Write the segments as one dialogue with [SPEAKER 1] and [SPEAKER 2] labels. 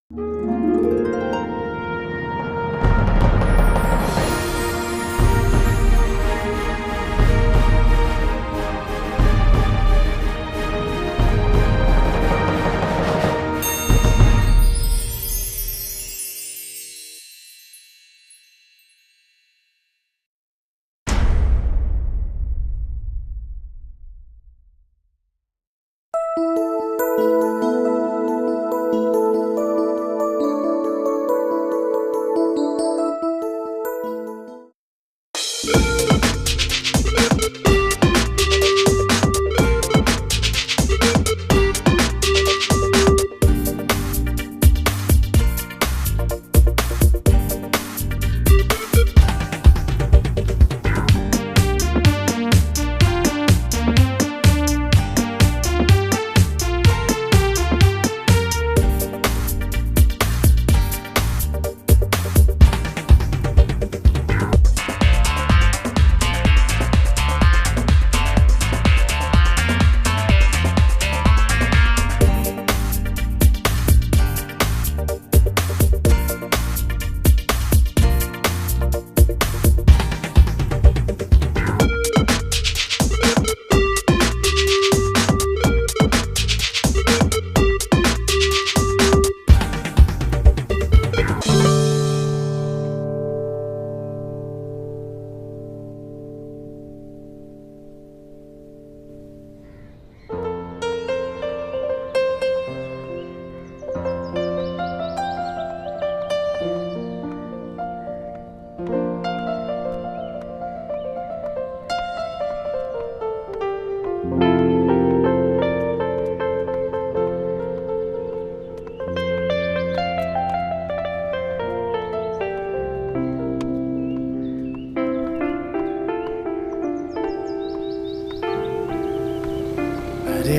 [SPEAKER 1] अरे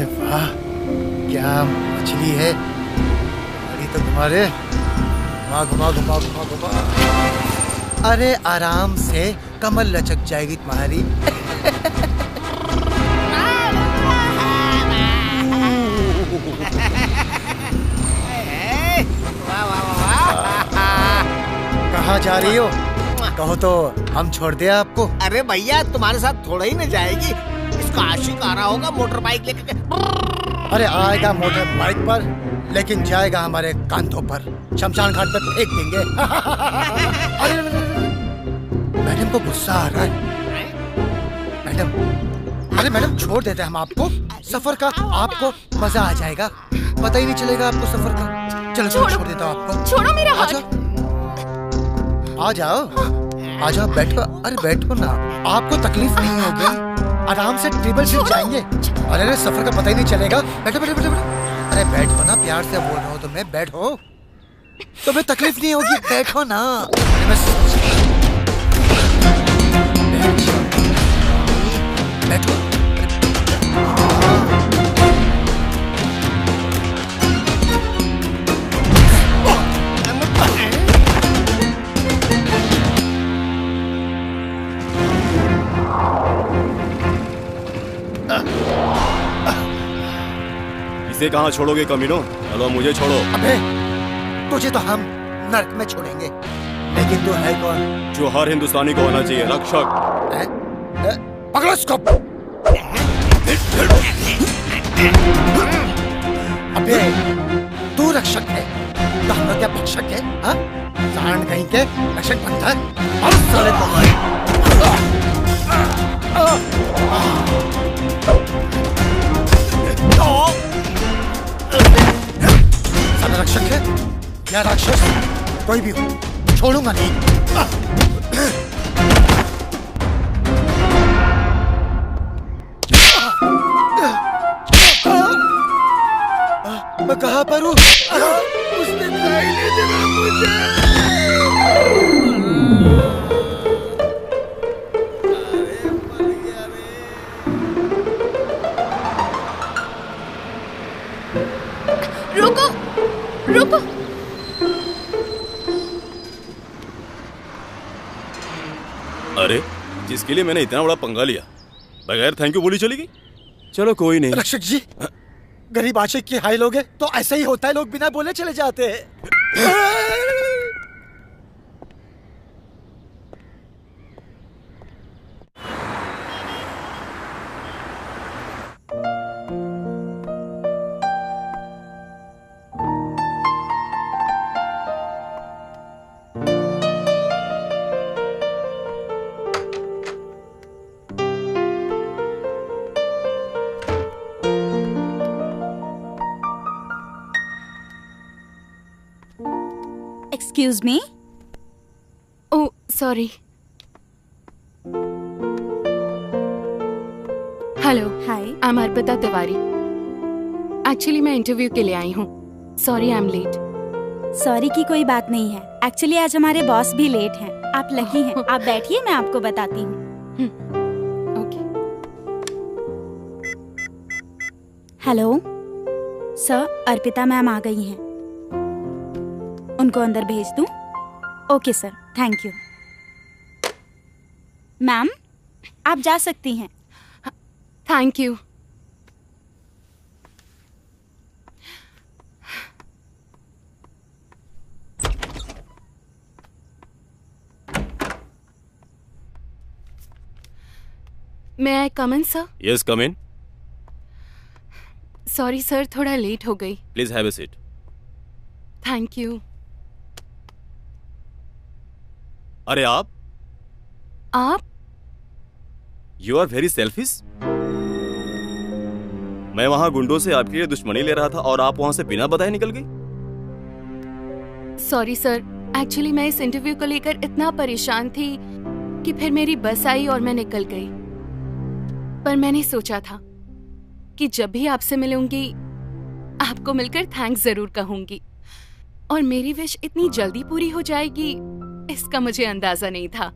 [SPEAKER 1] वाह, क्या मछली है। अरे तो तुम्हारे घुमा घुमा घुमा घुमा घुमा। अरे आराम से कमर लचक जाएगी तुम्हारी। कहाँ जा रही हो? कहो तो हम छोड़ दे आपको।
[SPEAKER 2] अरे भैया तुम्हारे साथ थोड़ा ही न जाएगी, इसका आशिक आ रहा होगा मोटर बाइक लेके।
[SPEAKER 1] अरे आएगा मोटर बाइक पर, लेकिन जाएगा हमारे कांधों पर। शमशान घाट पर फेंक देंगे। अरे मैडम को गुस्सा आ रहा है। मैडम, अरे मैडम छोड़ देते हैं हम आपको। सफर का आपको मजा आ जाएगा, पता ही नहीं चलेगा आपको सफर का। चलो छोड़ देता हूँ आपको।
[SPEAKER 3] छोड़ो मेरा हाथ।
[SPEAKER 1] आ जाओ, आ जाओ, बैठो। अरे बैठो ना, आपको तकलीफ नहीं होगी, आराम से टेबल से जाएंगे। अरे सफर का पता ही नहीं चलेगा। बैठो बैठो बैठो। अरे बैठो ना, प्यार से बोल रहा हूँ तुम्हें, बैठो। तुम्हें तकलीफ नहीं होगी, बैठो ना। बैठो।
[SPEAKER 4] इसे कहाँ छोड़ोगे कमीनो? चलो मुझे छोड़ो।
[SPEAKER 1] अबे तुझे तो हम नर्क में छोड़ेंगे, लेकिन तू है कौन?
[SPEAKER 4] जो हर हिंदुस्तानी को होना चाहिए, रक्षक।
[SPEAKER 1] पकड़ो इसको। अबे तू रक्षक है तो हम लोग क्या भक्षक है? हाँ, सांड कहीं के रक्षक बनता है। और साले साला रक्षक है या राक्षस, कोई भी हो, छोड़ूंगा नहीं। मैं कहाँ पर हूँ? उसने दिखाई नहीं देना मुझे।
[SPEAKER 3] रुको, रुको।
[SPEAKER 4] अरे जिसके लिए मैंने इतना बड़ा पंगा लिया, बगैर थैंक यू बोली चली गई। चलो कोई नहीं।
[SPEAKER 1] रक्षक जी, गरीब आशिक की हाय लोगे तो ऐसा ही होता है, लोग बिना बोले चले जाते हैं।
[SPEAKER 3] Excuse me? Oh, sorry. Hello. Hi. I'm Arpita Tiwari. Actually मैं इंटरव्यू के लिए आई हूँ. Sorry I'm late.
[SPEAKER 5] सॉरी की कोई बात नहीं है. एक्चुअली आज हमारे बॉस भी लेट हैं. आप लकी हैं. आप बैठिए, मैं आपको बताती हूँ.
[SPEAKER 3] Okay.
[SPEAKER 5] Hello sir, Arpita ma'am आ गई हैं. उनको अंदर भेज दूं? Okay sir, thank you. Ma'am आप जा सकती हैं.
[SPEAKER 3] Thank you. May I come in, sir?
[SPEAKER 4] Yes, come in.
[SPEAKER 3] Sorry sir, थोड़ा लेट हो गई.
[SPEAKER 4] Please have a seat.
[SPEAKER 3] Thank you.
[SPEAKER 4] अरे आप You are very selfish. मैं वहां गुंडों से आपके लिए दुश्मनी ले रहा था और आप वहां से बिना बताए निकल गई.
[SPEAKER 3] सॉरी सर, एक्चुअली मैं इस इंटरव्यू को लेकर इतना परेशान थी कि फिर मेरी बस आई और मैं निकल गई. पर मैंने सोचा था कि जब भी आपसे मिलूंगी आपको मिलकर थैंक्स जरूर कहूंगी. और मेरी विश इतनी जल्दी पूरी हो जाएगी इसका मुझे अंदाजा नहीं था.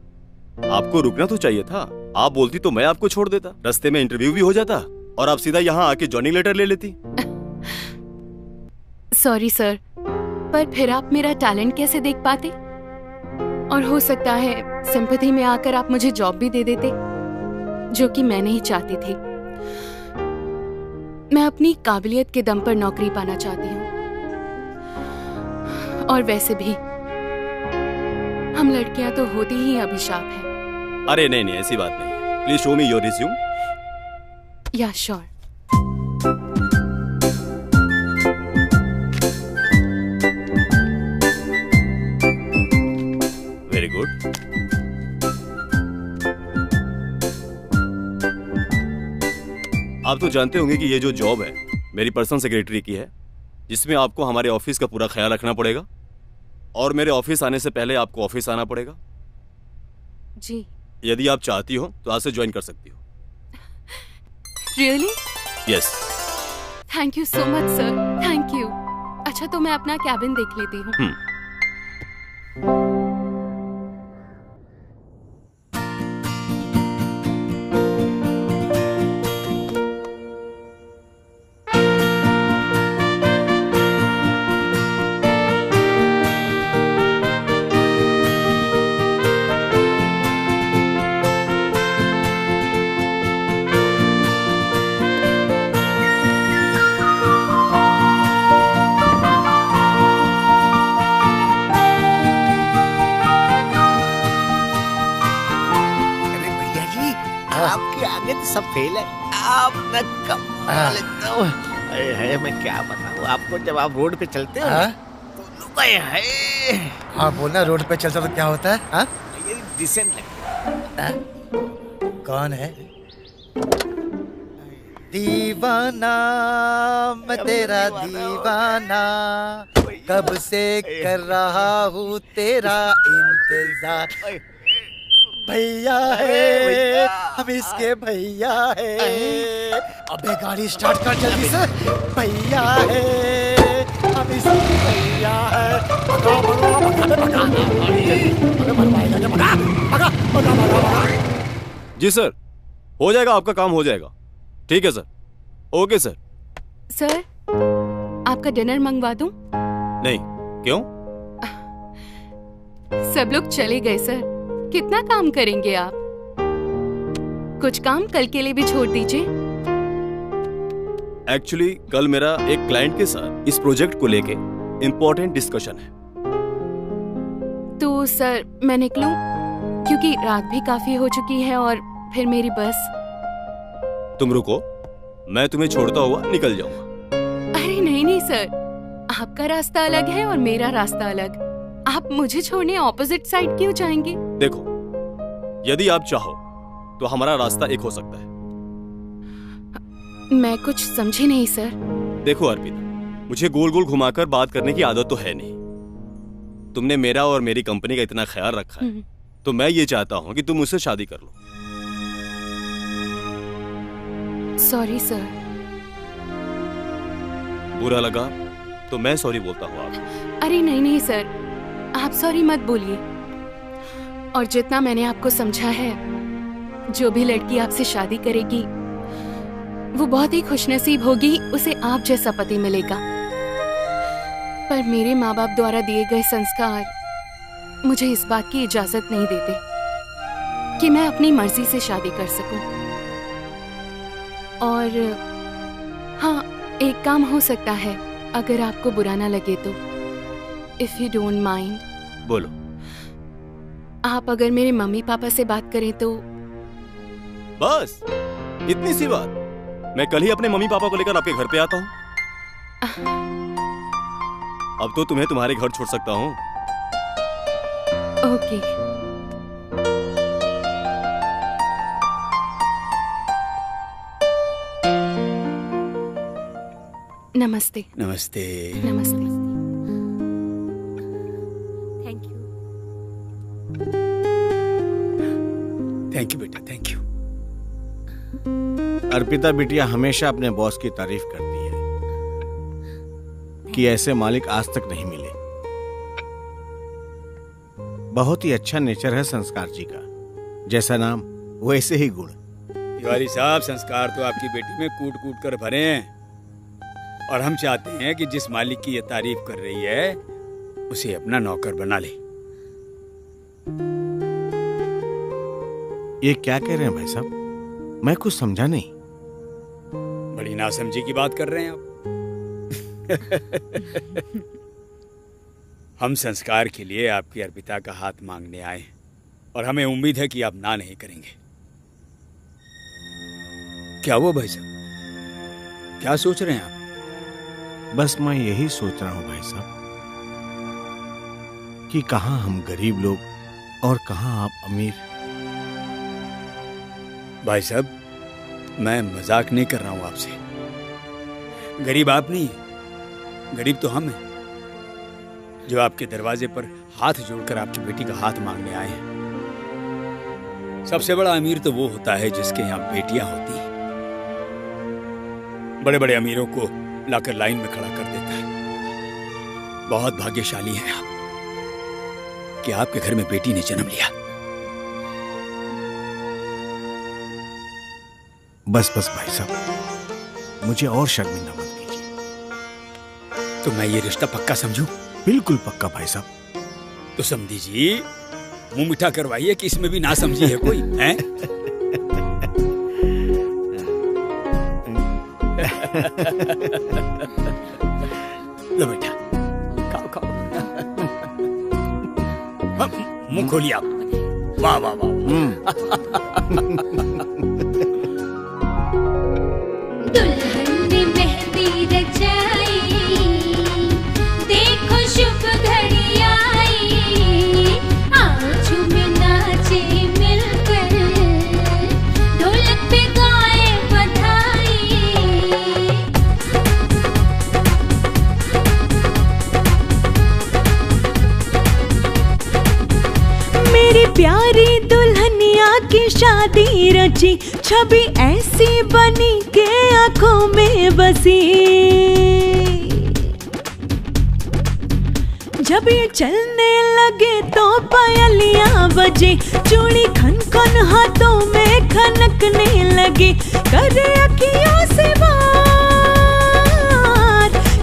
[SPEAKER 4] आपको रुकना तो चाहिए था. आप बोलती तो मैं आपको छोड़ देता. रास्ते में इंटरव्यू भी हो जाता और आप सीधा यहाँ आके जॉइनिंग लेटर ले लेती.
[SPEAKER 3] सॉरी सर, पर फिर आप मेरा टैलेंट कैसे देख पाते? और हो सकता है सिंपैथी में आकर आप मुझे जॉब भी दे देते, जो कि मैं नहीं चाहती थी. मैं अपनी काबिलियत के दम पर नौकरी पाना चाहती हूँ. और वैसे भी हम लड़कियां तो होती ही अभिशाप है.
[SPEAKER 4] अरे नहीं नहीं, ऐसी बात नहीं है. Please show me your resume.
[SPEAKER 3] या श्योर.
[SPEAKER 4] Very good. आप तो जानते होंगे कि ये जो जॉब है मेरी पर्सनल सेक्रेटरी की है, जिसमें आपको हमारे ऑफिस का पूरा ख्याल रखना पड़ेगा और मेरे ऑफिस आने से पहले आपको ऑफिस आना पड़ेगा.
[SPEAKER 3] जी.
[SPEAKER 4] यदि आप चाहती हो तो आज से ज्वाइन कर सकती हो.
[SPEAKER 3] Really?
[SPEAKER 4] Yes.
[SPEAKER 3] Thank you so much sir, thank you. अच्छा तो मैं अपना कैबिन देख लेती हूँ.
[SPEAKER 2] सब फेल है. आप न कमाल एकदम. है मैं क्या बताऊं आपको, जब आप रोड पे चलते हो ना, तो लोग है.
[SPEAKER 1] हाँ बोलना, रोड पे चलता तो क्या होता है? हाँ
[SPEAKER 2] ये डिसेंट लगता है.
[SPEAKER 1] कौन है? दीवाना मैं तेरा दीवाना, कब से कर रहा हूँ तेरा इंतजार. भैया है हम इसके भैया है. अबे गाड़ी स्टार्ट कर जल्दी से. भैया है हम इसके भैया है.
[SPEAKER 4] जी सर, हो जाएगा, आपका काम हो जाएगा. ठीक है सर. Okay sir.
[SPEAKER 3] सर आपका डिनर मंगवा दूं?
[SPEAKER 4] नहीं. क्यों?
[SPEAKER 3] सब लोग चले गए सर. कितना काम करेंगे आप? कुछ काम कल के लिए भी छोड़ दीजिए.
[SPEAKER 4] एक्चुअली कल मेरा एक क्लाइंट के साथ इस प्रोजेक्ट को लेके इम्पोर्टेंट डिस्कशन है.
[SPEAKER 3] तो सर मैं निकलूं, क्योंकि रात भी काफी हो चुकी है और फिर मेरी बस।
[SPEAKER 4] तुम रुको, मैं तुम्हें छोड़ता हुआ निकल जाऊंगा।
[SPEAKER 3] अरे नहीं नहीं सर, आपका रास्ता अलग है और मेरा रास्ता अलग। आप मुझे छोड़ने ऑपोजिट साइड क्यों जाएंगे?
[SPEAKER 4] देखो, यदि आप चाहो तो हमारा रास्ता एक हो सकता है।
[SPEAKER 3] मैं कुछ समझी नहीं सर।
[SPEAKER 4] देखो अर्पिता, मुझे गोल गोल घुमाकर बात करने की आदत तो है नहीं। तुमने मेरा और मेरी कंपनी का इतना ख्याल रखा है, तो मैं ये चाहता हूँ कि तुम मुझसे शादी कर लो।
[SPEAKER 3] Sorry sir.
[SPEAKER 4] बुरा लगा तो मैं सॉरी बोलता हूँ आपको।
[SPEAKER 3] अरे नहीं नहीं सर, आप सॉरी मत बोलिए। और जितना मैंने आपको समझा है, जो भी लड़की आपसे शादी करेगी वो बहुत ही खुशनसीब होगी, उसे आप जैसा पति मिलेगा। पर मेरे माँ बाप द्वारा दिए गए संस्कार मुझे इस बात की इजाजत नहीं देते कि मैं अपनी मर्जी से शादी कर सकूं। और हाँ, एक काम हो सकता है, अगर आपको बुरा ना लगे तो। If you don't mind.
[SPEAKER 4] बोलो।
[SPEAKER 3] आप अगर मेरे मम्मी पापा से बात करें तो।
[SPEAKER 4] बस इतनी सी बात। मैं कल ही अपने मम्मी पापा को लेकर आपके घर पे आता हूँ। अब तो तुम्हें तुम्हारे घर छोड़ सकता हूँ।
[SPEAKER 3] ओके। नमस्ते।
[SPEAKER 6] नमस्ते।
[SPEAKER 3] नमस्ते।
[SPEAKER 5] Thank you.
[SPEAKER 6] थैंक यू बेटा, थैंक यू।
[SPEAKER 2] अर्पिता बिटिया हमेशा अपने बॉस की तारीफ करती है कि ऐसे मालिक आज तक नहीं मिले। बहुत ही अच्छा नेचर है संस्कार जी का, जैसा नाम वैसे ही गुण।
[SPEAKER 6] तिवारी साहब, संस्कार तो आपकी बेटी में कूट कूट कर भरे हैं, और हम चाहते हैं कि जिस मालिक की ये तारीफ कर रही है उसे अपना नौकर बना ले।
[SPEAKER 2] ये क्या कह रहे हैं भाई साहब? मैं कुछ समझा नहीं।
[SPEAKER 6] बड़ी नासमझी की बात कर रहे हैं आप। हम संस्कार के लिए आपकी अर्पिता का हाथ मांगने आए हैं, और हमें उम्मीद है कि आप ना नहीं करेंगे। क्या हुआ भाई साहब, क्या सोच रहे हैं आप?
[SPEAKER 2] बस मैं यही सोच रहा हूं भाई साहब कि कहां हम गरीब लोग और कहां आप अमीर।
[SPEAKER 6] भाई साहब, मैं मजाक नहीं कर रहा हूं आपसे। गरीब आप नहीं है, गरीब तो हम हैं, जो आपके दरवाजे पर हाथ जोड़कर आपकी बेटी का हाथ मांगने आए हैं। सबसे बड़ा अमीर तो वो होता है जिसके यहाँ बेटियां होती हैं। बड़े बड़े अमीरों को लाकर लाइन में खड़ा कर देता है। बहुत भाग्यशाली हैं आप कि आपके घर में बेटी ने जन्म लिया।
[SPEAKER 2] बस बस भाई साहब, मुझे और शर्मिंदा मत कीजिए।
[SPEAKER 6] तो मैं ये रिश्ता पक्का समझूं?
[SPEAKER 2] बिल्कुल पक्का भाई साहब।
[SPEAKER 6] तो समझी जी, मुंह मीठा करवाइए कि इसमें भी ना समझी है कोई, हैं? लो बेटा, खाओ खाओ। मुंह खोलिए आप। वाह वाह वाह।
[SPEAKER 7] दुल्हन ने मेहंदी रचाई, देखो शुभ घड़ी आई, आओ झूमे नाचे मिलकर, ढोलक पे गाए बधाई।
[SPEAKER 8] मेरी प्यारी दुल्हनिया की शादी रची, छवि ऐसी बनी के आंखों में बसी। जब ये चलने लगे तो पायलियां बजे, चूड़ी खन खन हाथों में खनकने लगी। करे अखियों से वार,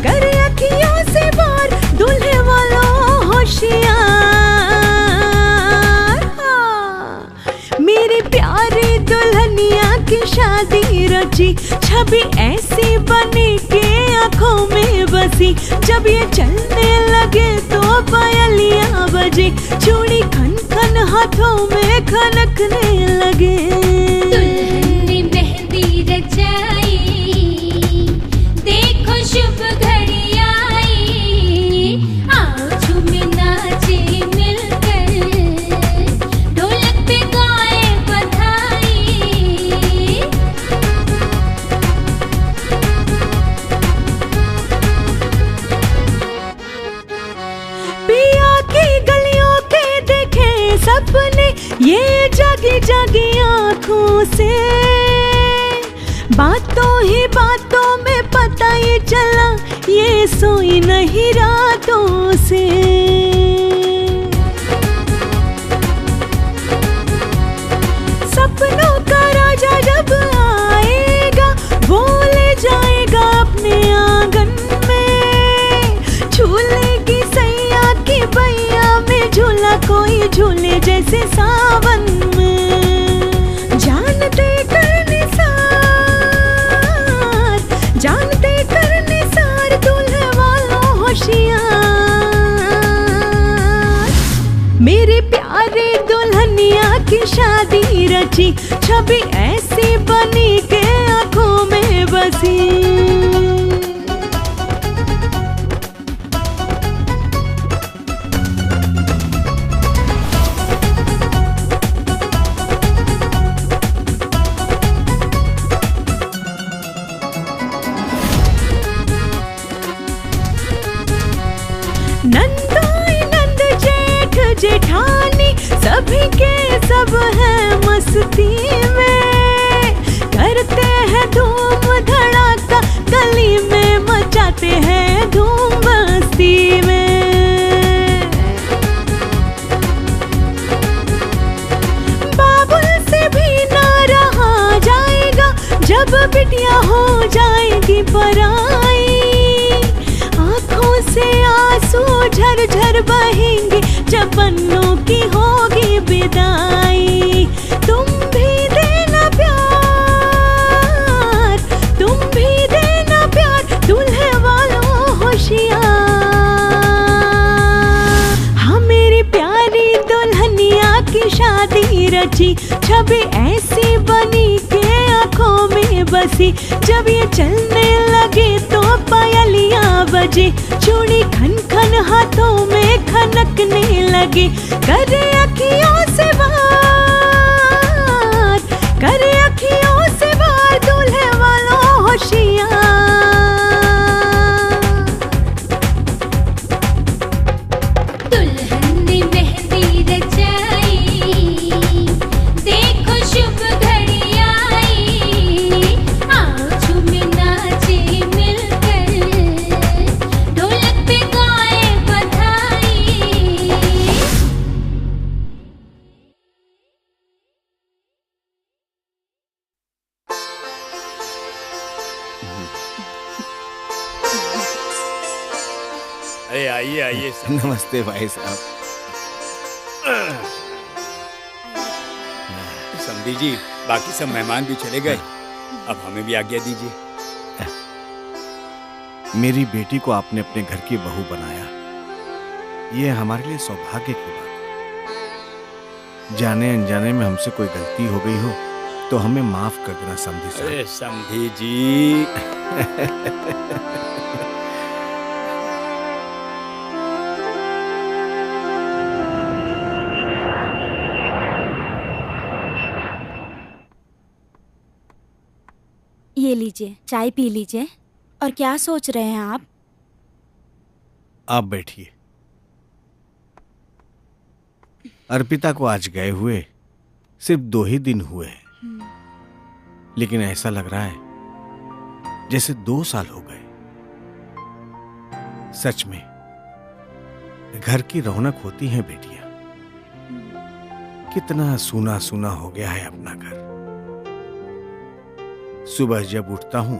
[SPEAKER 8] करे अखियों से वार, दूल्हे वालों होशियार। मेरी प्यारी दुल्हनिया की शादी रची, छवि ऐसी बनी के आंखों में बसी। जब ये चलने लगे तो पायलियां बजी, चूड़ी हाथों में खनकने लगे।
[SPEAKER 7] दुल्हन ने मेहंदी रचाई, देखो शुभ घड़ी आई, आओ झूमे नाचे मिलकर, ढोलक पे गाए बधाई।
[SPEAKER 8] पिया की गलियों के देखे सपने, ये जागी जागी आँखों से, बातों ही बातों में पता ये चला, ये सोई नहीं रातों से। सपनों का राजा जब आएगा, वो ले जाएगा अपने आंगन में, झूलेगी सैया की बैया में, झूला कोई झूले जैसे सावन में। जानते करने सार दूल्हे वालों होशियार, मेरे प्यारे दुल्हनिया की शादी रची, छवि ऐसी बनी के आंखों में बसी। नंदाई नंद जेठ जेठानी, सभी के सब हैं मस्ती में, करते हैं धूम धड़ाका, गली में मचाते हैं धूम मस्ती में। बाबुल से भी ना रहा जाएगा, जब बिटिया हो जाएगी पराई, आँखों से आंसू झर झर बहेंगे, जब बन्नों की होगी विदाई। तुम भी देना प्यार, दूल्हे वालों होशियार। हाँ मेरी प्यारी दुल्हनिया की शादी रची, छवि ऐसी बनी के आंखों में बसी, जब ये चलने लगे तो पायलियां बजे, चूड़ी खन खन हाथों में खनकने लगे, करे अखियों से वार दूल्हे वालों होशियार।
[SPEAKER 7] दुल्हन ने मेहंदी रचाई, देखो शुभ घड़ी आई, आओ झूमे नाचे मिलकर, ढोलक पे गाए बधाई।
[SPEAKER 6] अरे आइए आइए सब।
[SPEAKER 2] नमस्ते भाई साहब।
[SPEAKER 6] समधी जी, बाकी सब मेहमान भी चले गए, अब हमें भी आज्ञा दीजिए।
[SPEAKER 2] मेरी बेटी को आपने अपने घर की बहू बनाया, ये हमारे लिए सौभाग्य की बात है। जाने अनजाने में हमसे कोई गलती हो गई हो तो हमें माफ कर देना समधी साहब।
[SPEAKER 6] अरे समधी जी।
[SPEAKER 5] ये लीजिए, चाय पी लीजिए। और क्या सोच रहे हैं आप?
[SPEAKER 2] आप बैठिए। अर्पिता को आज गए हुए सिर्फ 2 ही दिन हुए हैं, लेकिन ऐसा लग रहा है जैसे 2 साल हो गए। सच में घर की रौनक होती है बेटियां। कितना सूना सूना हो गया है अपना घर। सुबह जब उठता हूं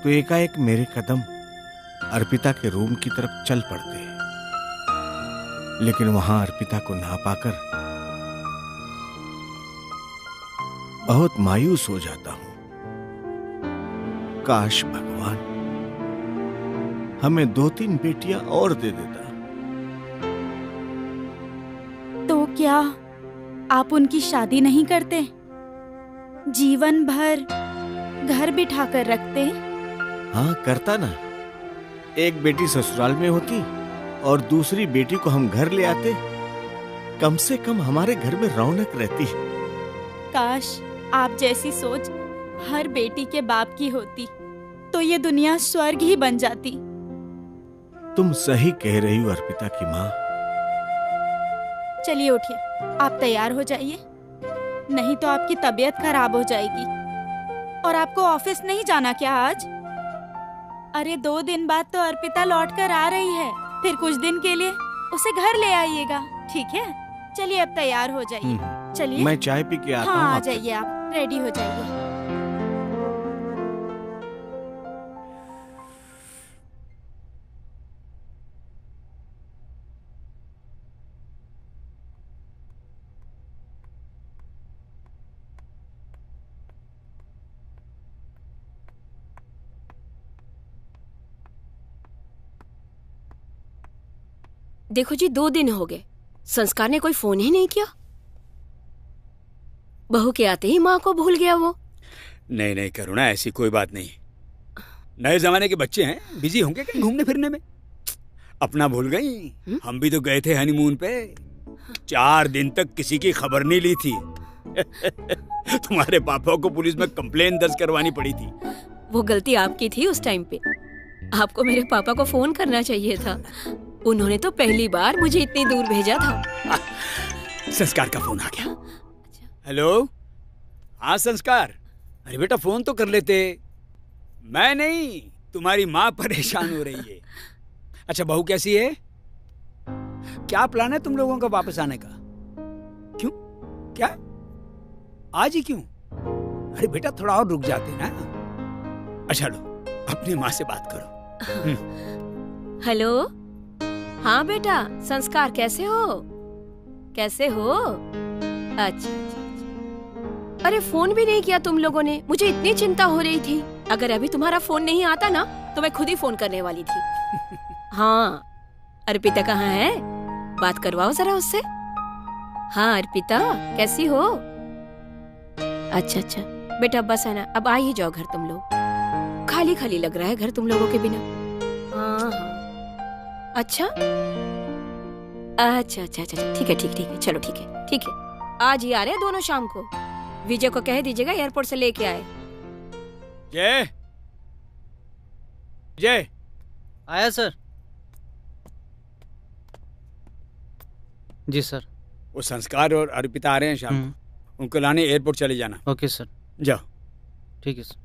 [SPEAKER 2] तो एकाएक मेरे कदम अर्पिता के रूम की तरफ चल पड़ते हैं, लेकिन वहां अर्पिता को ना पाकर बहुत मायूस हो जाता हूं। काश भगवान हमें 2-3 बेटियां और दे देता।
[SPEAKER 5] तो क्या आप उनकी शादी नहीं करते? जीवन भर घर बिठा कर रखते?
[SPEAKER 2] हाँ करता ना। एक बेटी ससुराल में होती और दूसरी बेटी को हम घर ले आते, कम से कम हमारे घर में रौनक रहती।
[SPEAKER 5] काश आप जैसी सोच हर बेटी के बाप की होती तो ये दुनिया स्वर्ग ही बन जाती।
[SPEAKER 2] तुम सही कह रही हो अर्पिता की माँ।
[SPEAKER 5] चलिए उठिए, आप तैयार हो जाइए, नहीं तो आपकी तबीयत खराब हो जाएगी। और आपको ऑफिस नहीं जाना क्या आज? अरे 2 दिन बाद तो अर्पिता लौट कर आ रही है, फिर कुछ दिन के लिए उसे घर ले आइएगा, ठीक है? चलिए अब तैयार हो जाइए। चलिए
[SPEAKER 2] मैं चाय पी के आता हूँ।
[SPEAKER 5] हाँ आ जाइए, आप रेडी हो जाइए।
[SPEAKER 9] देखो जी, 2 दिन हो गए, संस्कार ने कोई फोन ही नहीं किया। बहू के आते ही माँ को भूल गया वो।
[SPEAKER 6] नहीं नहीं करुणा, ऐसी कोई बात नहीं। नए जमाने के बच्चे हैं, बिजी होंगे कहीं घूमने फिरने में। अपना भूल गई? हम भी तो गए थे हनीमून पे, 4 दिन तक किसी की खबर नहीं ली थी। तुम्हारे पापा को पुलिस में कंप्लेन दर्ज करवानी पड़ी थी।
[SPEAKER 9] वो गलती आपकी थी उस टाइम पे। आपको मेरे पापा को फोन करना चाहिए था। उन्होंने तो पहली बार मुझे इतनी दूर भेजा था।
[SPEAKER 6] संस्कार का फोन आ गया। हेलो, हाँ संस्कार। अरे बेटा फोन तो कर लेते। मैं नहीं, तुम्हारी माँ परेशान हो रही है। अच्छा बहू कैसी है? क्या प्लान है तुम लोगों का वापस आने का? क्यों? क्या आज ही क्यों? अरे बेटा थोड़ा और रुक जाते ना। अच्छा लो, अपनी माँ से बात करो।
[SPEAKER 9] हेलो, हाँ बेटा, संस्कार कैसे हो? कैसे हो? अच्छा। अरे फोन भी नहीं किया तुम लोगों ने, मुझे इतनी चिंता हो रही थी। अगर अभी तुम्हारा फोन नहीं आता ना तो मैं खुद ही फोन करने वाली थी। हाँ, अर्पिता कहाँ है? बात करवाओ जरा उससे। हाँ अर्पिता कैसी हो? अच्छा बेटा बस है ना, अब आ ही जाओ घर। तुम लोग खाली खाली लग रहा है घर तुम लोगों के बिना। हाँ अच्छा ठीक है चलो ठीक है। आज ही आ रहे हैं दोनों शाम को। विजय को कह दीजिएगा एयरपोर्ट से लेके आए।
[SPEAKER 6] जय
[SPEAKER 10] आया सर। जी सर।
[SPEAKER 6] वो संस्कार और अर्पिता आ रहे हैं शाम को, उनको लाने एयरपोर्ट चले जाना।
[SPEAKER 10] Okay sir.
[SPEAKER 6] जाओ।
[SPEAKER 10] ठीक है सर।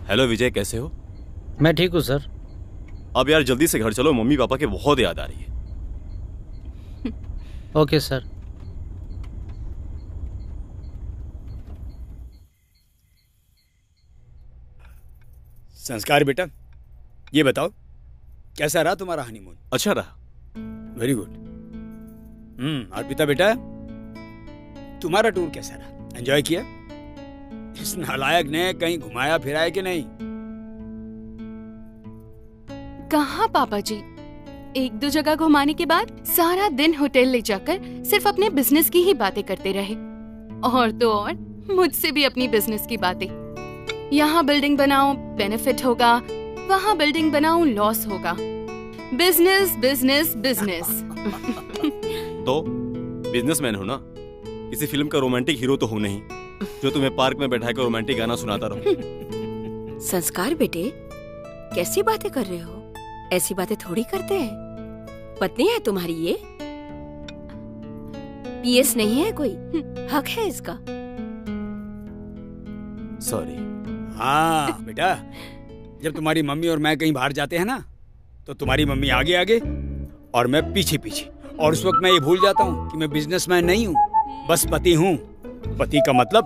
[SPEAKER 4] हेलो विजय, कैसे हो?
[SPEAKER 10] मैं ठीक हूँ सर।
[SPEAKER 4] अब यार जल्दी से घर चलो, मम्मी पापा के बहुत याद आ रही है।
[SPEAKER 10] Okay sir.
[SPEAKER 6] संस्कार बेटा, ये बताओ कैसा रहा तुम्हारा हनीमून?
[SPEAKER 4] अच्छा रहा।
[SPEAKER 6] Very good. अर्पिता बेटा, तुम्हारा टूर कैसा रहा? एंजॉय किया? इस नालायक ने कहीं घुमाया फिराया कि नहीं?
[SPEAKER 3] कहाँ पापा जी, 1-2 जगह घुमाने के बाद सारा दिन होटल ले जाकर सिर्फ अपने बिजनेस की ही बातें करते रहे। और तो और मुझसे भी अपनी बिजनेस की बातें। यहाँ बिल्डिंग बनाओ बेनिफिट होगा, वहाँ बिल्डिंग बनाओ लॉस होगा। Business business business.
[SPEAKER 4] तो बिजनेसमैन हो ना, किसी फिल्म का रोमांटिक हीरो तो हो नहीं जो तुम्हें पार्क में बैठाकर रोमांटिक गाना सुनाता रहूं।
[SPEAKER 9] संस्कार बेटे, कैसी बातें कर रहे हो? ऐसी बातें थोड़ी करते हैं। पत्नी है तुम्हारी ये? पीएस नहीं है कोई, हक है इसका।
[SPEAKER 4] सॉरी।
[SPEAKER 6] हाँ बेटा, जब तुम्हारी मम्मी और मैं कहीं बाहर जाते हैं ना, तो तुम्हारी मम्मी आगे आगे और मैं पीछे पीछे। और उस वक्त मैं ये भूल जाता हूँ कि मैं बिजनेसमैन नहीं हूँ, बस पति हूँ। पति का मतलब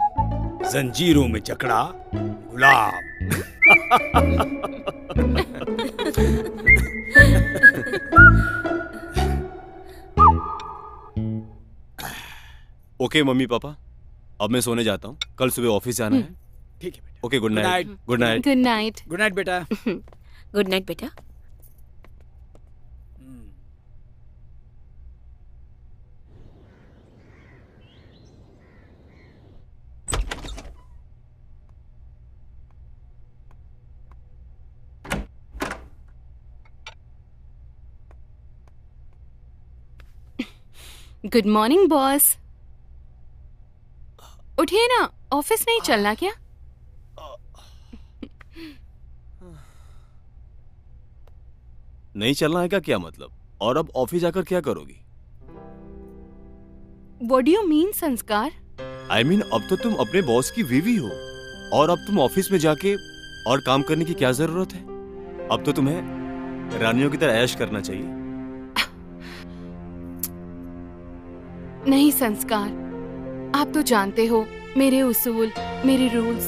[SPEAKER 6] जंजीरों में जकड़ा गुलाम।
[SPEAKER 4] ओके मम्मी पापा, अब मैं सोने जाता हूँ, कल सुबह ऑफिस जाना है।
[SPEAKER 6] ठीक है बेटा।
[SPEAKER 4] Okay, good
[SPEAKER 6] Good
[SPEAKER 4] night.
[SPEAKER 6] night.
[SPEAKER 4] Good night.
[SPEAKER 3] Good night.
[SPEAKER 6] Good night बेटा।
[SPEAKER 9] गुड नाइट बेटा।
[SPEAKER 3] Good morning boss. उठिए ना, ऑफिस नहीं चलना क्या?
[SPEAKER 4] नहीं चलना है का क्या मतलब? और अब ऑफिस जाकर क्या करोगी?
[SPEAKER 3] व्हाट डू यू मीन संस्कार?
[SPEAKER 4] I mean, अब तो तुम अपने बॉस की बीवी हो और अब तुम ऑफिस में जाके और काम करने की क्या जरूरत है? अब तो तुम्हें रानियों की तरह ऐश करना चाहिए।
[SPEAKER 3] नहीं संस्कार, आप तो जानते हो मेरे उसूल, मेरे रूल्स,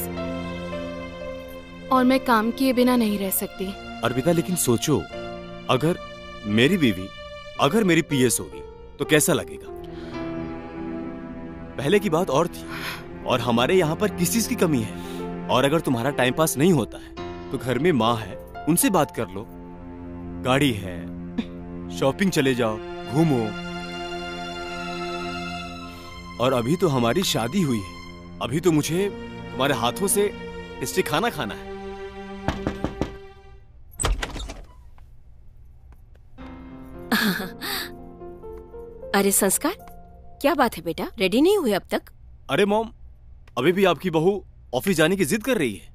[SPEAKER 3] और मैं काम किए बिना नहीं रह सकती।
[SPEAKER 4] अर्पिता, लेकिन सोचो, अगर मेरी बीवी अगर मेरी पीएस होगी तो कैसा लगेगा? पहले की बात और थी, और हमारे यहाँ पर किस चीज की कमी है। और अगर तुम्हारा टाइम पास नहीं होता है तो घर में माँ है, उनसे बात कर लो, गाड़ी है, शॉपिंग चले जाओ, घूमो। और अभी तो हमारी शादी हुई है, अभी तो मुझे तुम्हारे हाथों से टेस्टी खाना खाना है।
[SPEAKER 9] अरे संस्कार, क्या बात है बेटा, रेडी नहीं हुए अब तक?
[SPEAKER 4] अरे मॉम, अभी भी आपकी बहू ऑफिस जाने की जिद कर रही है।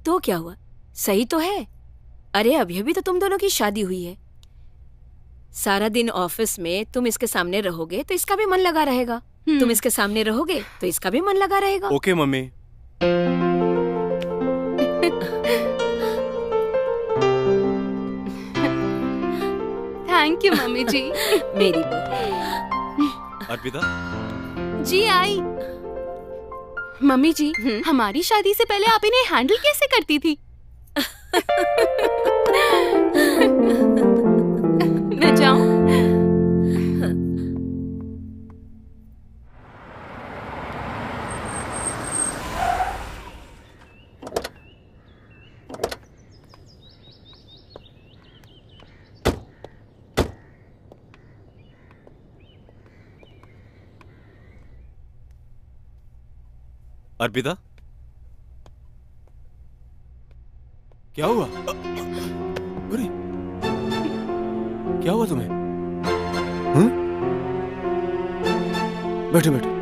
[SPEAKER 9] तो क्या हुआ, सही तो है। अरे अभी अभी तो तुम दोनों की शादी हुई है। सारा दिन ऑफिस में तुम इसके सामने रहोगे तो इसका भी मन लगा रहेगा, तुम इसके सामने रहोगे तो इसका भी मन लगा रहेगा।
[SPEAKER 4] Okay mummy.
[SPEAKER 3] Thank you mummy ji.
[SPEAKER 9] मेरी बहू।
[SPEAKER 4] अर्पिता,
[SPEAKER 3] जी आई। मम्मी जी, हमारी शादी से पहले आप इन्हें हैंडल कैसे करती थी? मैं जाऊं?
[SPEAKER 4] अर्पिता, क्या हुआ? अरे क्या हुआ तुम्हें? हाँ? बैठो बैठो।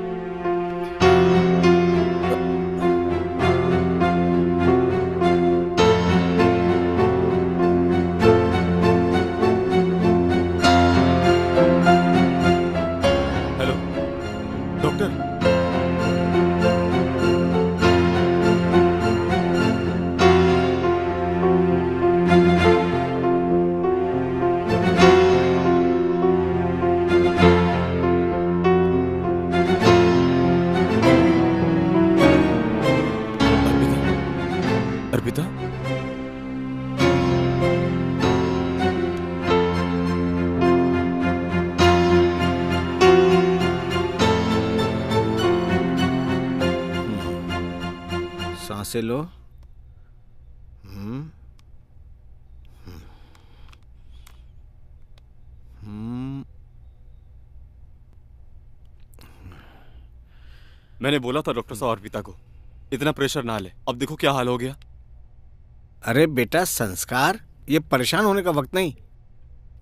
[SPEAKER 4] Hello doctor. अर्पिता,
[SPEAKER 2] सांसें लो।
[SPEAKER 4] मैंने बोला था डॉक्टर साहब अर्पिता को इतना प्रेशर ना ले। अब देखो क्या हाल हो गया।
[SPEAKER 2] अरे बेटा संस्कार, ये परेशान होने का वक्त नहीं,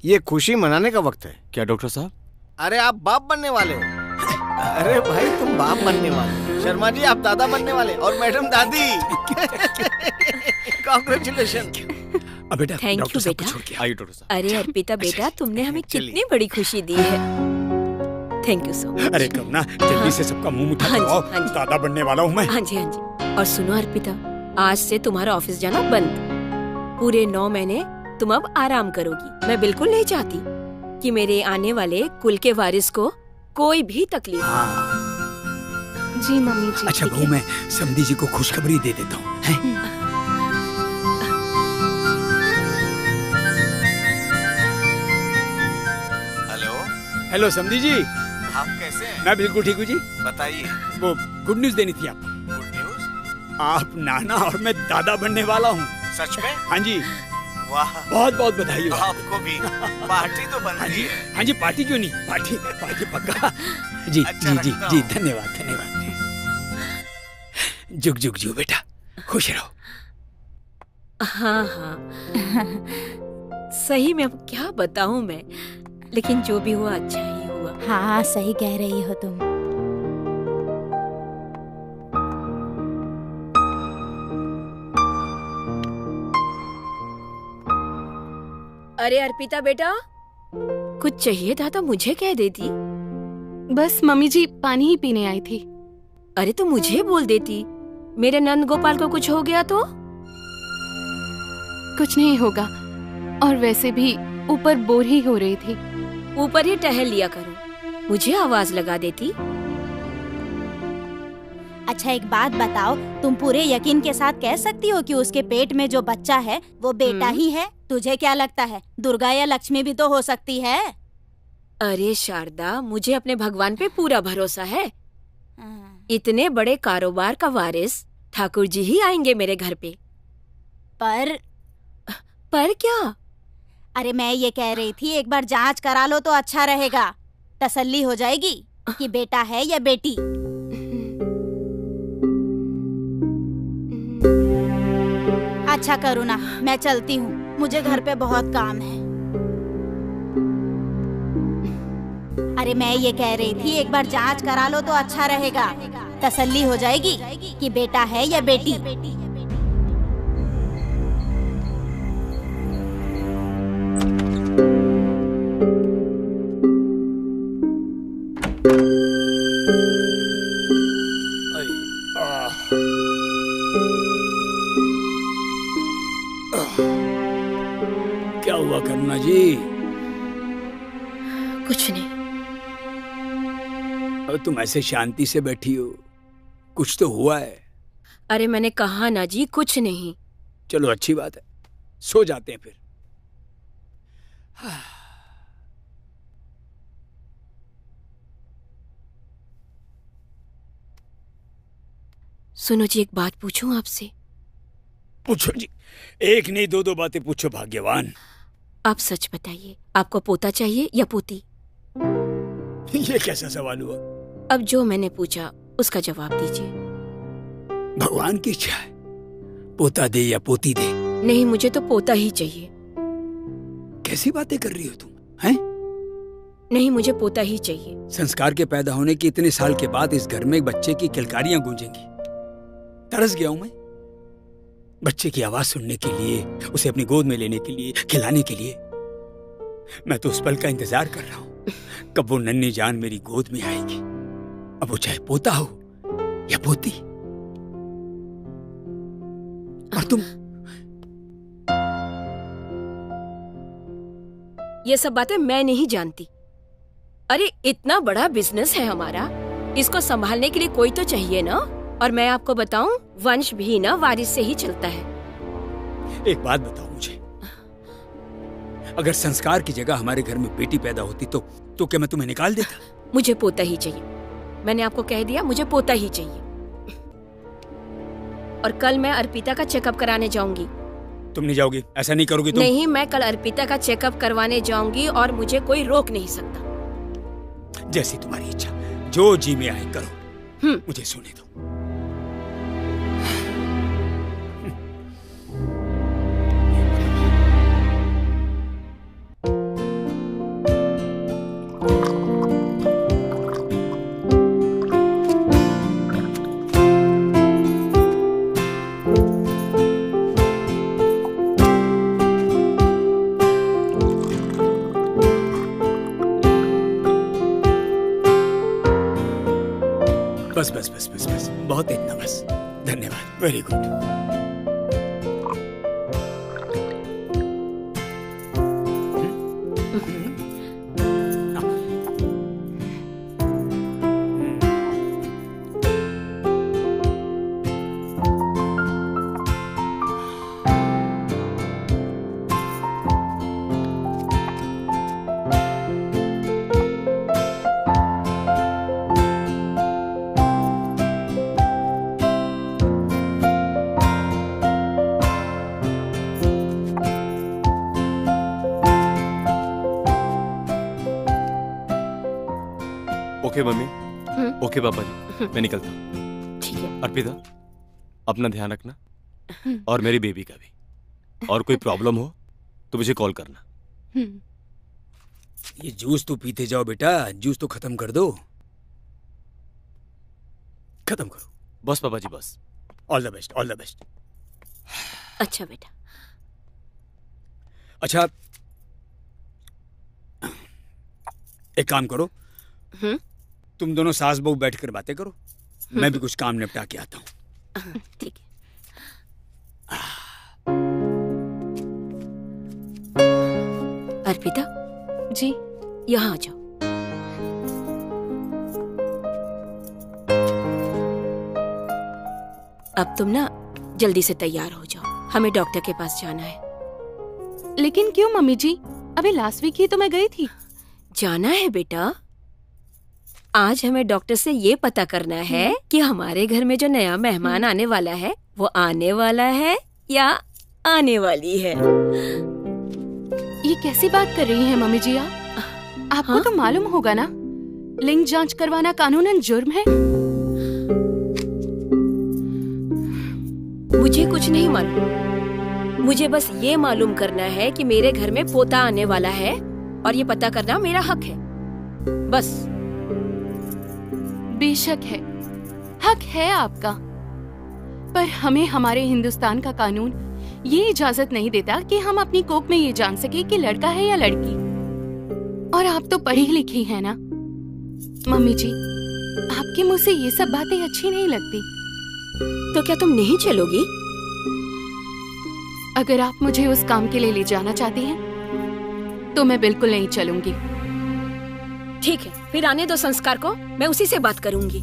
[SPEAKER 2] ये खुशी मनाने का वक्त है।
[SPEAKER 4] क्या डॉक्टर साहब?
[SPEAKER 2] अरे आप बाप बनने वाले हो। अरे भाई तुम बाप बनने वाले हो, शर्मा जी आप दादा बनने वाले, और मैडम दादी। कांग्रेचुलेशन।
[SPEAKER 6] अब बेटा
[SPEAKER 9] Thank you,
[SPEAKER 6] डॉक्टर साहब को
[SPEAKER 9] बेटा।
[SPEAKER 6] छोड़ के
[SPEAKER 4] आइए डॉक्टर साहब।
[SPEAKER 9] अरे अर्पिता बेटा, तुमने हमें
[SPEAKER 2] चलिए।
[SPEAKER 9] कितनी बड़ी खुशी दी है। Thank you so much.
[SPEAKER 6] अरे करुणा, जल्दी से सबका मुंह उठा
[SPEAKER 9] हाँ जी,
[SPEAKER 6] करवाओ,
[SPEAKER 9] हाँ जी।
[SPEAKER 6] दादा बनने वाला हूँ मैं।
[SPEAKER 9] हाँ जी हाँ जी। और सुनो अर्पिता, आज से तुम्हारा ऑफिस जाना बंद। पूरे 9 महीने तुम अब आराम करोगी। मैं बिल्कुल नहीं चाहती कि मेरे आने वाले कुल के वारिस को कोई भी तकलीफ हो।
[SPEAKER 3] जी मम्मी जी।
[SPEAKER 6] अच्छा बहू, मैं समधी जी को खुशखबरी दे देता हूँ, हैं?
[SPEAKER 2] हेलो,
[SPEAKER 6] हेलो समधी जी,
[SPEAKER 2] आप कैसे हैं?
[SPEAKER 6] मैं बिल्कुल ठीक हूँ जी।
[SPEAKER 2] बताइए।
[SPEAKER 6] वो गुड न्यूज देनी थी आपको।
[SPEAKER 2] Good news?
[SPEAKER 6] आप नाना और मैं दादा बनने वाला हूँ।
[SPEAKER 2] सच में?
[SPEAKER 6] हाँ जी।
[SPEAKER 2] वाह,
[SPEAKER 6] बहुत बहुत बधाई हो।
[SPEAKER 2] आपको भी। पार्टी तो बन रही है।
[SPEAKER 6] हाँ जी, पार्टी क्यों नहीं, पार्टी पार्टी पक्का। जी
[SPEAKER 2] अच्छा
[SPEAKER 6] जी जी
[SPEAKER 2] लगता
[SPEAKER 6] जी,
[SPEAKER 2] हूँ।
[SPEAKER 6] धन्यवाद धन्यवाद। जुग जुग जियो बेटा, खुश रहो।
[SPEAKER 9] हाँ हाँ सही में अब क्या बताऊं मैं, लेकिन जो भी हुआ अच्छा ही हुआ।
[SPEAKER 5] हाँ सही कह रही हो तुम।
[SPEAKER 9] अरे अर्पिता बेटा, कुछ चाहिए था तो मुझे कह देती।
[SPEAKER 3] बस मम्मी जी पानी ही पीने आई थी।
[SPEAKER 9] अरे तो मुझे बोल देती, मेरे नंद गोपाल को कुछ हो गया तो?
[SPEAKER 3] कुछ नहीं होगा, और वैसे भी ऊपर बोर ही हो रही थी।
[SPEAKER 9] ऊपर ही टहल लिया करो, मुझे आवाज लगा देती।
[SPEAKER 5] अच्छा एक बात बताओ, तुम पूरे यकीन के साथ कह सकती हो कि उसके पेट में जो बच्चा है वो बेटा ही है? तुझे क्या लगता है, दुर्गा या लक्ष्मी भी तो हो सकती है?
[SPEAKER 9] अरे शारदा, मुझे अपने भगवान पे पूरा भरोसा है। इतने बड़े कारोबार का वारिस ठाकुर जी ही आएंगे मेरे घर पे। पर क्या?
[SPEAKER 5] अरे मैं ये कह रही थी एक बार जांच करा लो तो अच्छा रहेगा, तसल्ली हो जाएगी कि बेटा है या बेटी। अच्छा करुणा, मैं चलती हूँ, मुझे घर पे बहुत काम है। अरे मैं ये कह रही थी एक बार जांच करा लो तो अच्छा रहेगा, तसल्ली हो जाएगी कि बेटा है या बेटी।
[SPEAKER 6] क्या हुआ करुणा जी?
[SPEAKER 9] कुछ नहीं।
[SPEAKER 6] और तुम ऐसे शांति से बैठी हो, कुछ तो हुआ है।
[SPEAKER 9] अरे मैंने कहा ना जी, कुछ नहीं।
[SPEAKER 6] चलो अच्छी बात है, सो जाते हैं फिर।
[SPEAKER 9] सुनो जी, एक बात पूछूं आपसे?
[SPEAKER 6] पूछो जी, एक नहीं दो दो बातें पूछो भाग्यवान।
[SPEAKER 9] आप सच बताइए, आपको पोता चाहिए या पोती?
[SPEAKER 6] ये कैसा सवाल हुआ?
[SPEAKER 9] अब जो मैंने पूछा उसका जवाब दीजिए।
[SPEAKER 6] भगवान की इच्छा है, पोता दे या पोती दे।
[SPEAKER 9] नहीं, मुझे तो पोता ही चाहिए।
[SPEAKER 6] कैसी बातें कर रही हो तुम, हैं?
[SPEAKER 9] नहीं, मुझे पोता ही चाहिए।
[SPEAKER 6] संस्कार के पैदा होने के इतने साल के बाद इस घर में एक बच्चे की किलकारियां गूंजेंगी। तरस गया हूं मैं बच्चे की आवाज सुनने के लिए, उसे अपनी गोद में लेने के लिए, खिलाने के लिए। मैं तो उस पल का इंतजार कर रहा हूं, कब वो नन्ही जान मेरी गोद में आएगी। अब वो चाहे पोता हो या पोती। और तुम?
[SPEAKER 9] ये सब बातें मैं नहीं जानती। अरे इतना बड़ा बिजनेस है हमारा, इसको संभालने के लिए कोई तो चाहिए ना। और मैं आपको बताऊं, वंश भी ना वारिस से ही चलता है।
[SPEAKER 6] एक बात बताओ मुझे, अगर संस्कार की जगह हमारे घर में बेटी पैदा होती तो क्या मैं तुम्हें निकाल देता?
[SPEAKER 9] मुझे पोता ही चाहिए। मैंने आपको कह दिया, मुझे पोता ही चाहिए। और कल मैं अर्पिता का चेकअप कराने जाऊंगी।
[SPEAKER 6] तुम नहीं जाओगी? ऐसा नहीं करोगी तुम?
[SPEAKER 9] नहीं, मैं कल अर्पिता का चेकअप करवाने जाऊंगी और मुझे कोई रोक नहीं सकता।
[SPEAKER 6] जैसी तुम्हारी इच्छा, जो जी में आए करो, मुझे सोने दो। बस बस बस बस बस, बहुत इतना बस। धन्यवाद, very good.
[SPEAKER 4] Okay mummy. Okay पापा जी, मैं निकलता हूँ।
[SPEAKER 9] ठीक है।
[SPEAKER 4] अर्पिता, अपना ध्यान रखना और मेरी बेबी का भी। और कोई प्रॉब्लम हो तो मुझे कॉल करना।
[SPEAKER 6] ये जूस तो पीते जाओ बेटा, जूस तो खत्म कर दो। खत्म करो।
[SPEAKER 4] बस पापा जी बस।
[SPEAKER 6] All the best, all the best.
[SPEAKER 9] अच्छा बेटा।
[SPEAKER 6] अच्छा, एक काम करो, तुम दोनों सास बहू बैठकर बातें करो, मैं भी कुछ काम निपटा के आता हूँ।
[SPEAKER 9] ठीक है। अर्पिता
[SPEAKER 3] जी,
[SPEAKER 9] यहाँ आ जाओ। अब तुम ना जल्दी से तैयार हो जाओ, हमें डॉक्टर के पास जाना है।
[SPEAKER 3] लेकिन क्यों मम्मी जी? अभी लास्ट वीक ही तो मैं गई थी।
[SPEAKER 9] जाना है बेटा। आज हमें डॉक्टर से ये पता करना है कि हमारे घर में जो नया मेहमान आने वाला है वो आने वाला है या आने वाली है।
[SPEAKER 3] ये कैसी बात कर रही हैं मम्मी जी आप? आपको तो मालूम होगा ना, लिंग जांच करवाना कानूनन जुर्म है।
[SPEAKER 9] मुझे कुछ नहीं मालूम, मुझे बस ये मालूम करना है कि मेरे घर में पोता आने वाला है और ये पता करना मेरा हक है, बस।
[SPEAKER 3] बेशक है, हक है आपका, पर हमें हमारे हिंदुस्तान का कानून ये इजाजत नहीं देता कि हम अपनी कोख में ये जान सके कि लड़का है या लड़की। और आप तो पढ़ी लिखी हैं ना मम्मी जी, आपके मुंह से ये सब बातें अच्छी नहीं लगती।
[SPEAKER 9] तो क्या तुम नहीं चलोगी?
[SPEAKER 3] अगर आप मुझे उस काम के लिए ले जाना चाहती हैं, तो मैं बिल्कुल नहीं चलूंगी।
[SPEAKER 9] ठीक है, फिर आने दो संस्कार को, मैं उसी से बात करूंगी।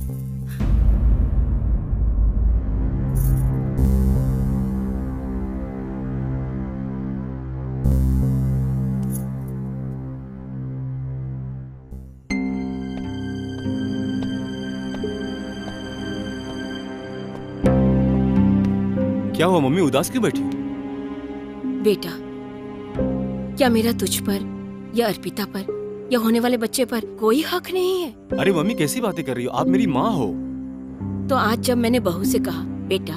[SPEAKER 4] क्या हुआ मम्मी, उदास क्यों बैठी?
[SPEAKER 9] बेटा, क्या मेरा तुझ पर या अर्पिता पर या होने वाले बच्चे पर कोई हक नहीं है?
[SPEAKER 4] अरे मम्मी कैसी बातें कर रही हो, आप मेरी माँ हो।
[SPEAKER 9] तो आज जब मैंने बहू से कहा बेटा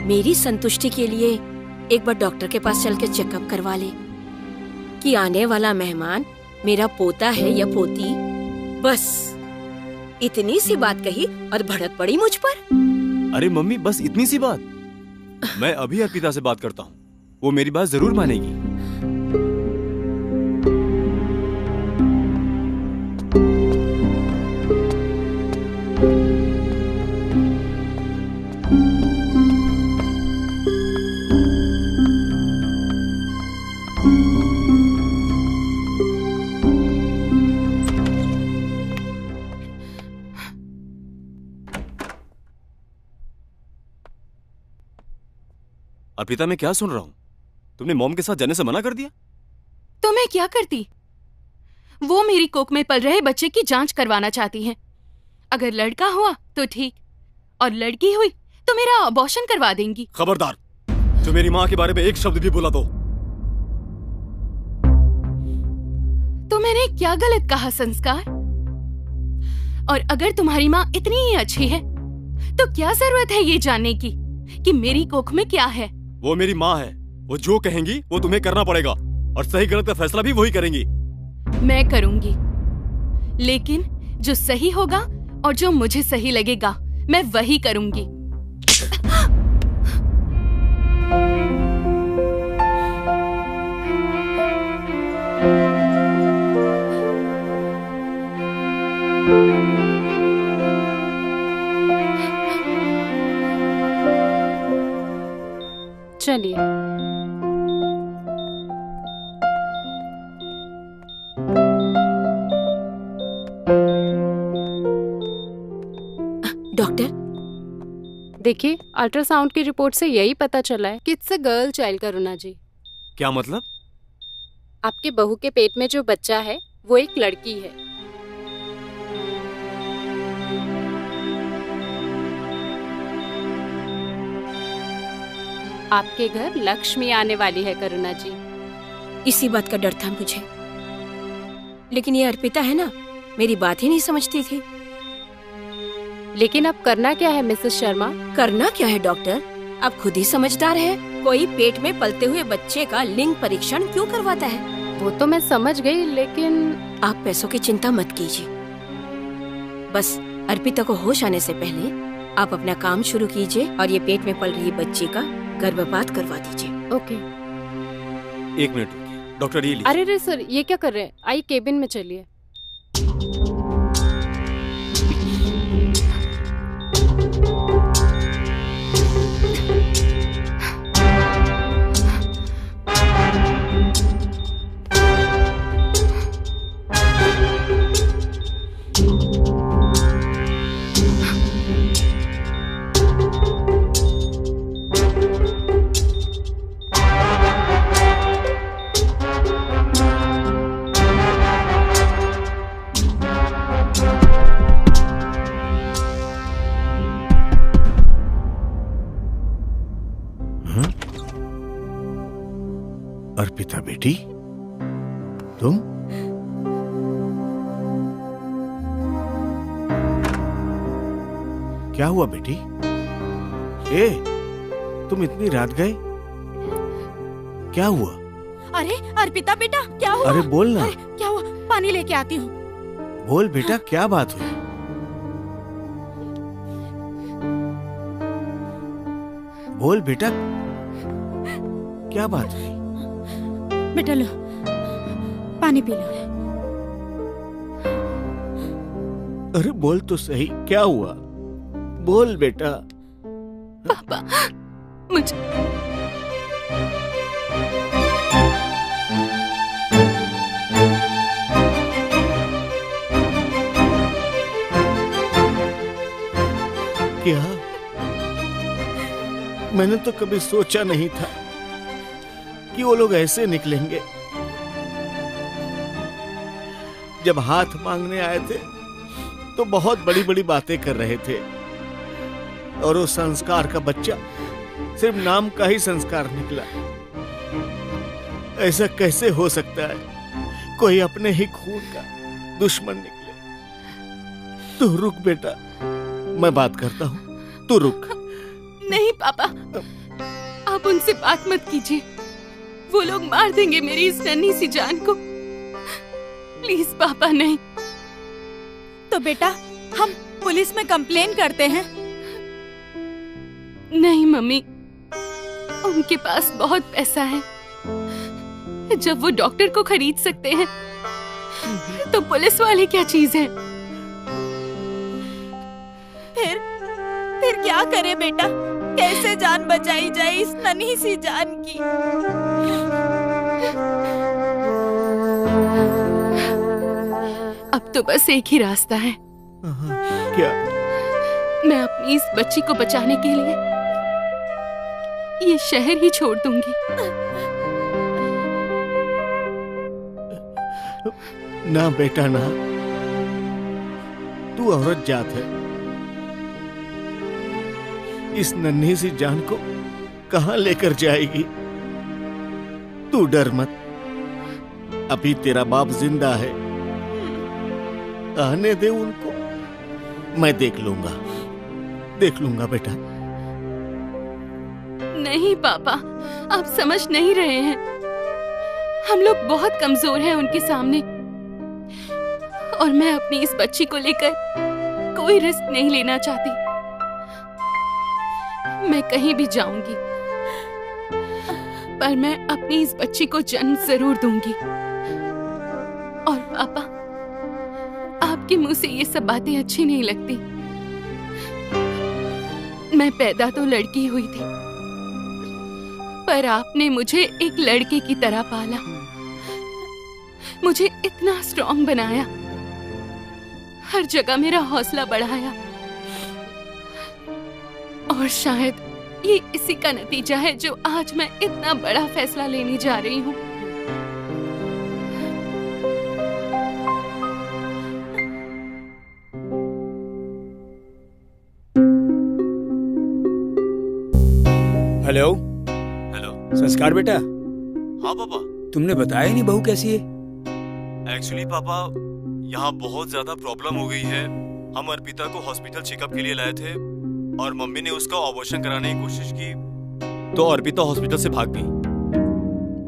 [SPEAKER 9] मेरी संतुष्टि के लिए एक बार डॉक्टर के पास चल के चेकअप करवा ले कि आने वाला मेहमान मेरा पोता है या पोती, बस इतनी सी बात कही और भड़क पड़ी मुझ पर।
[SPEAKER 4] अरे मम्मी बस इतनी सी बात? मैं अभी अर्पिता से बात करता हूँ, वो मेरी बात जरूर मानेगी। अर्पिता, मैं क्या सुन रहा हूँ? तुमने मॉम के साथ जाने से मना कर दिया?
[SPEAKER 3] तो मैं क्या करती? वो मेरी कोख में पल रहे बच्चे की जांच करवाना चाहती हैं। अगर लड़का हुआ तो ठीक, और लड़की हुई तो मेरा अबॉर्शन करवा देंगी।
[SPEAKER 4] खबरदार, जो मेरी माँ के बारे में एक शब्द भी बोला तो
[SPEAKER 3] मैंने क्या गलत कहा संस्कार? और अगर तुम्हारी माँ इतनी ही अच्छी है तो क्या जरूरत है ये जानने की कि मेरी कोख में क्या है?
[SPEAKER 4] वो मेरी माँ है, वो जो कहेंगी वो तुम्हें करना पड़ेगा, और सही गलत का फैसला भी वही करेंगी।
[SPEAKER 3] मैं करूंगी, लेकिन जो सही होगा और जो मुझे सही लगेगा मैं वही करूंगी।
[SPEAKER 11] चलिए।
[SPEAKER 9] डॉक्टर,
[SPEAKER 11] देखिए, अल्ट्रासाउंड की रिपोर्ट से यही पता चला है कि इट्स अ गर्ल चाइल्ड करुणा जी।
[SPEAKER 4] क्या मतलब?
[SPEAKER 11] आपके बहू के पेट में जो बच्चा है वो एक लड़की है। आपके घर लक्ष्मी आने वाली है करुणा जी।
[SPEAKER 9] इसी बात का डर था मुझे, लेकिन ये अर्पिता है ना, मेरी बात ही नहीं समझती थी।
[SPEAKER 11] लेकिन अब करना क्या है मिसेस शर्मा?
[SPEAKER 9] करना क्या है डॉक्टर? आप खुद ही समझदार हैं। कोई पेट में पलते हुए बच्चे का लिंग परीक्षण क्यों करवाता है?
[SPEAKER 11] वो तो मैं समझ गई, लेकिन
[SPEAKER 9] आप पैसों की चिंता मत कीजिए। बस अर्पिता को होश आने से पहले आप अपना काम शुरू कीजिए और ये पेट में पल रही बच्ची का गर्भपात करवा दीजिए।
[SPEAKER 11] ओके।
[SPEAKER 4] 1 मिनट रुकिए डॉक्टर, ये लीजिए।
[SPEAKER 11] अरे रे सर, ये क्या कर रहे हैं? आई केबिन में चलिए।
[SPEAKER 2] अर्पिता बेटी, तुम? क्या हुआ बेटी? ए, तुम इतनी रात गए? क्या हुआ?
[SPEAKER 5] अरे अर्पिता बेटा, क्या हुआ?
[SPEAKER 2] अरे बोल ना।
[SPEAKER 5] अरे क्या हुआ? पानी लेके आती हूँ।
[SPEAKER 2] बोल बेटा, क्या बात हुई? बोल बेटा, क्या बात हुई?
[SPEAKER 5] बेटा लो, पानी पी लो।
[SPEAKER 2] अरे बोल तो सही, क्या हुआ? बोल बेटा।
[SPEAKER 3] पापा, मुझे
[SPEAKER 2] क्या? मैंने तो कभी सोचा नहीं था कि वो लोग ऐसे निकलेंगे। जब हाथ मांगने आए थे तो बहुत बड़ी बड़ी बातें कर रहे थे, और वो संस्कार का बच्चा सिर्फ नाम का ही संस्कार निकला। ऐसा कैसे हो सकता है? कोई अपने ही खून का दुश्मन निकले। तू रुक बेटा, मैं बात करता हूँ, तू रुक।
[SPEAKER 3] नहीं पापा, आप उनसे बात मत कीजिए। वो लोग मार देंगे मेरी इस नन्ही सी जान को। प्लीज पापा, नहीं।
[SPEAKER 5] तो बेटा हम पुलिस में कंप्लेन करते हैं।
[SPEAKER 3] नहीं मम्मी, उनके पास बहुत पैसा है। जब वो डॉक्टर को खरीद सकते हैं तो पुलिस वाले क्या चीज है?
[SPEAKER 5] फिर क्या करे बेटा? कैसे जान बचाई जाए इस नन्ही सी जान की?
[SPEAKER 3] अब तो बस एक ही रास्ता है।
[SPEAKER 2] क्या?
[SPEAKER 3] मैं अपनी इस बच्ची को बचाने के लिए ये शहर ही छोड़ दूंगी।
[SPEAKER 2] ना बेटा ना, तू औरत जात है। इस नन्ही सी जान को कहां लेकर जाएगी? तू डर मत, अभी तेरा बाप जिंदा है। आने दे उनको, मैं देख लूंगा बेटा।
[SPEAKER 3] नहीं पापा, आप समझ नहीं रहे हैं। हम लोग बहुत कमजोर हैं उनके सामने, और मैं अपनी इस बच्ची को लेकर कोई रिस्क नहीं लेना चाहती। मैं कहीं भी जाऊंगी, पर मैं अपनी इस बच्ची को जन्म जरूर दूंगी। और पापा, आपके मुंह से ये सब बातें अच्छी नहीं लगती। मैं पैदा तो लड़की हुई थी, पर आपने मुझे एक लड़के की तरह पाला, मुझे इतना स्ट्रॉन्ग बनाया, हर जगह मेरा हौसला बढ़ाया। और शायद ये इसी का नतीजा है जो आज मैं इतना बड़ा फैसला लेने जा रही हूँ।
[SPEAKER 6] हेलो संस्कार बेटा।
[SPEAKER 4] हाँ पापा।
[SPEAKER 6] तुमने बताया ही नहीं बहू कैसी है?
[SPEAKER 4] एक्चुअली पापा, यहाँ बहुत ज्यादा प्रॉब्लम हो गई है। हम अर्पिता को हॉस्पिटल चेकअप के लिए लाए थे और मम्मी ने उसका ऑपरेशन कराने की कोशिश की तो अर्पिता हॉस्पिटल से भाग गई।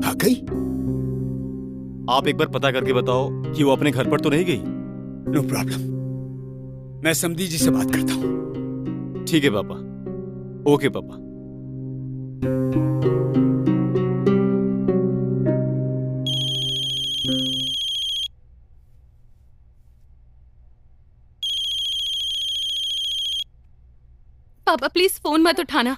[SPEAKER 6] भाग गई?
[SPEAKER 4] आप एक बार पता करके बताओ कि वो अपने घर पर तो नहीं गई।
[SPEAKER 6] नो प्रॉब्लम, मैं समधी जी से बात करता हूँ।
[SPEAKER 4] ठीक है पापा। ओके पापा।
[SPEAKER 3] पापा प्लीज फोन मत उठाना।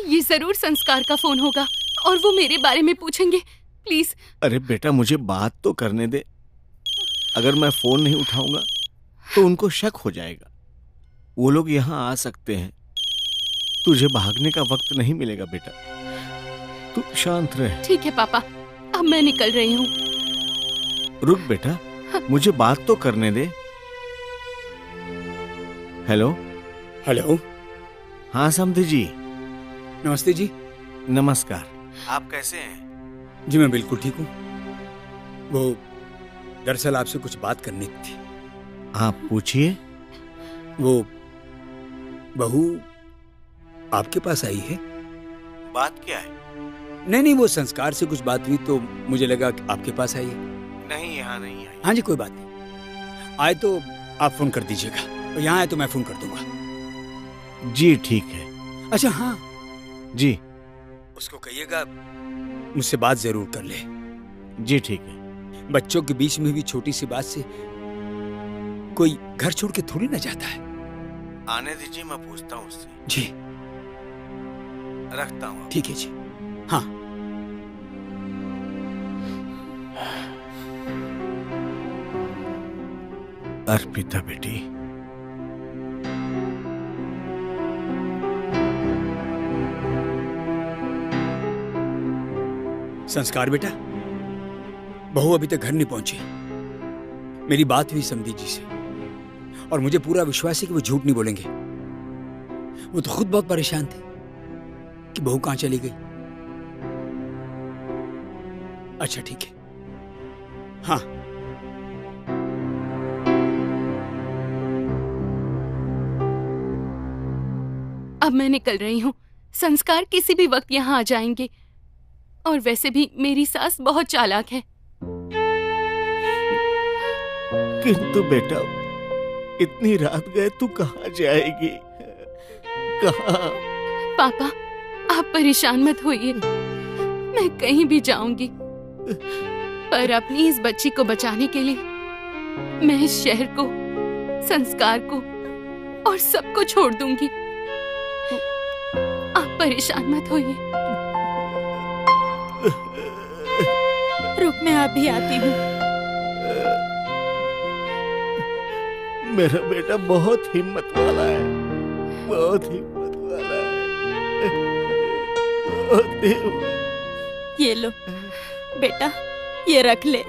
[SPEAKER 3] ये जरूर संस्कार का फोन होगा और वो मेरे बारे में पूछेंगे। प्लीज।
[SPEAKER 2] अरे बेटा मुझे बात तो करने दे। अगर मैं फोन नहीं उठाऊंगा तो उनको शक हो जाएगा। वो लोग यहाँ आ सकते हैं। तुझे भागने का वक्त नहीं मिलेगा बेटा, तू शांत रह।
[SPEAKER 3] ठीक है पापा, अब मैं निकल रही हूँ।
[SPEAKER 2] रुक बेटा, मुझे बात तो करने दे। हेलो।
[SPEAKER 6] हेलो।
[SPEAKER 2] हाँ समधी जी।
[SPEAKER 6] नमस्ते जी।
[SPEAKER 2] नमस्कार। आप कैसे हैं?
[SPEAKER 6] जी मैं बिल्कुल ठीक हूँ। वो दरअसल आपसे कुछ बात करनी थी।
[SPEAKER 2] आप पूछिए।
[SPEAKER 6] वो बहू आपके पास आई है?
[SPEAKER 2] बात क्या है?
[SPEAKER 6] नहीं, वो संस्कार से कुछ बात हुई तो मुझे लगा कि आपके पास आई है।
[SPEAKER 2] नहीं, यहाँ नहीं आई।
[SPEAKER 6] हाँ जी, कोई बात नहीं। आए तो आप फोन कर दीजिएगा और यहाँ आए तो मैं फोन कर दूंगा।
[SPEAKER 2] जी ठीक है।
[SPEAKER 6] अच्छा हाँ
[SPEAKER 2] जी।
[SPEAKER 6] उसको कहिएगा मुझसे बात जरूर कर ले।
[SPEAKER 2] जी ठीक है।
[SPEAKER 6] बच्चों के बीच में भी छोटी सी बात से कोई घर छोड़ के थोड़ी ना जाता है।
[SPEAKER 2] आने दीजिए, मैं पूछता हूँ उससे।
[SPEAKER 6] जी
[SPEAKER 2] रखता हूँ।
[SPEAKER 6] ठीक है जी। हाँ।
[SPEAKER 2] अर्पिता बेटी,
[SPEAKER 6] संस्कार बेटा, बहू अभी तक घर नहीं पहुंची। मेरी बात हुई समधी जी से और मुझे पूरा विश्वास है कि वो झूठ नहीं बोलेंगे। वो तो खुद बहुत परेशान थे कि बहू कहां चली गई। अच्छा ठीक है। हाँ
[SPEAKER 3] अब मैं निकल रही हूँ। संस्कार किसी भी वक्त यहाँ आ जाएंगे और वैसे भी मेरी सास बहुत चालाक है।
[SPEAKER 2] किंतु बेटा इतनी रात गए तू कहाँ जाएगी? कहाँ?
[SPEAKER 3] पापा आप परेशान मत होइए, मैं कहीं भी जाऊंगी, पर अपनी इस बच्ची को बचाने के लिए मैं इस शहर को, संस्कार को और सबको छोड़ दूंगी। आप परेशान मत होइए।
[SPEAKER 5] रुक, मैं अभी आती हूँ।
[SPEAKER 2] मेरा बेटा बहुत हिम्मत वाला है, बहुत हिम्मत वाला है, बहुत हिम्मत।
[SPEAKER 5] ये लो बेटा, ये रख ले।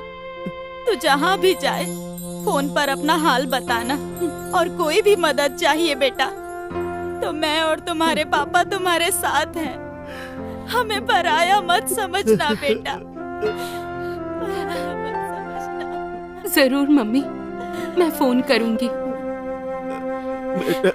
[SPEAKER 5] तू जहाँ भी जाए फोन पर अपना हाल बताना और कोई भी मदद चाहिए बेटा तो मैं और तुम्हारे पापा तुम्हारे साथ हैं। हमें पराया मत समझना बेटा।
[SPEAKER 3] जरूर मम्मी, मैं फोन करूंगी।
[SPEAKER 2] बेटा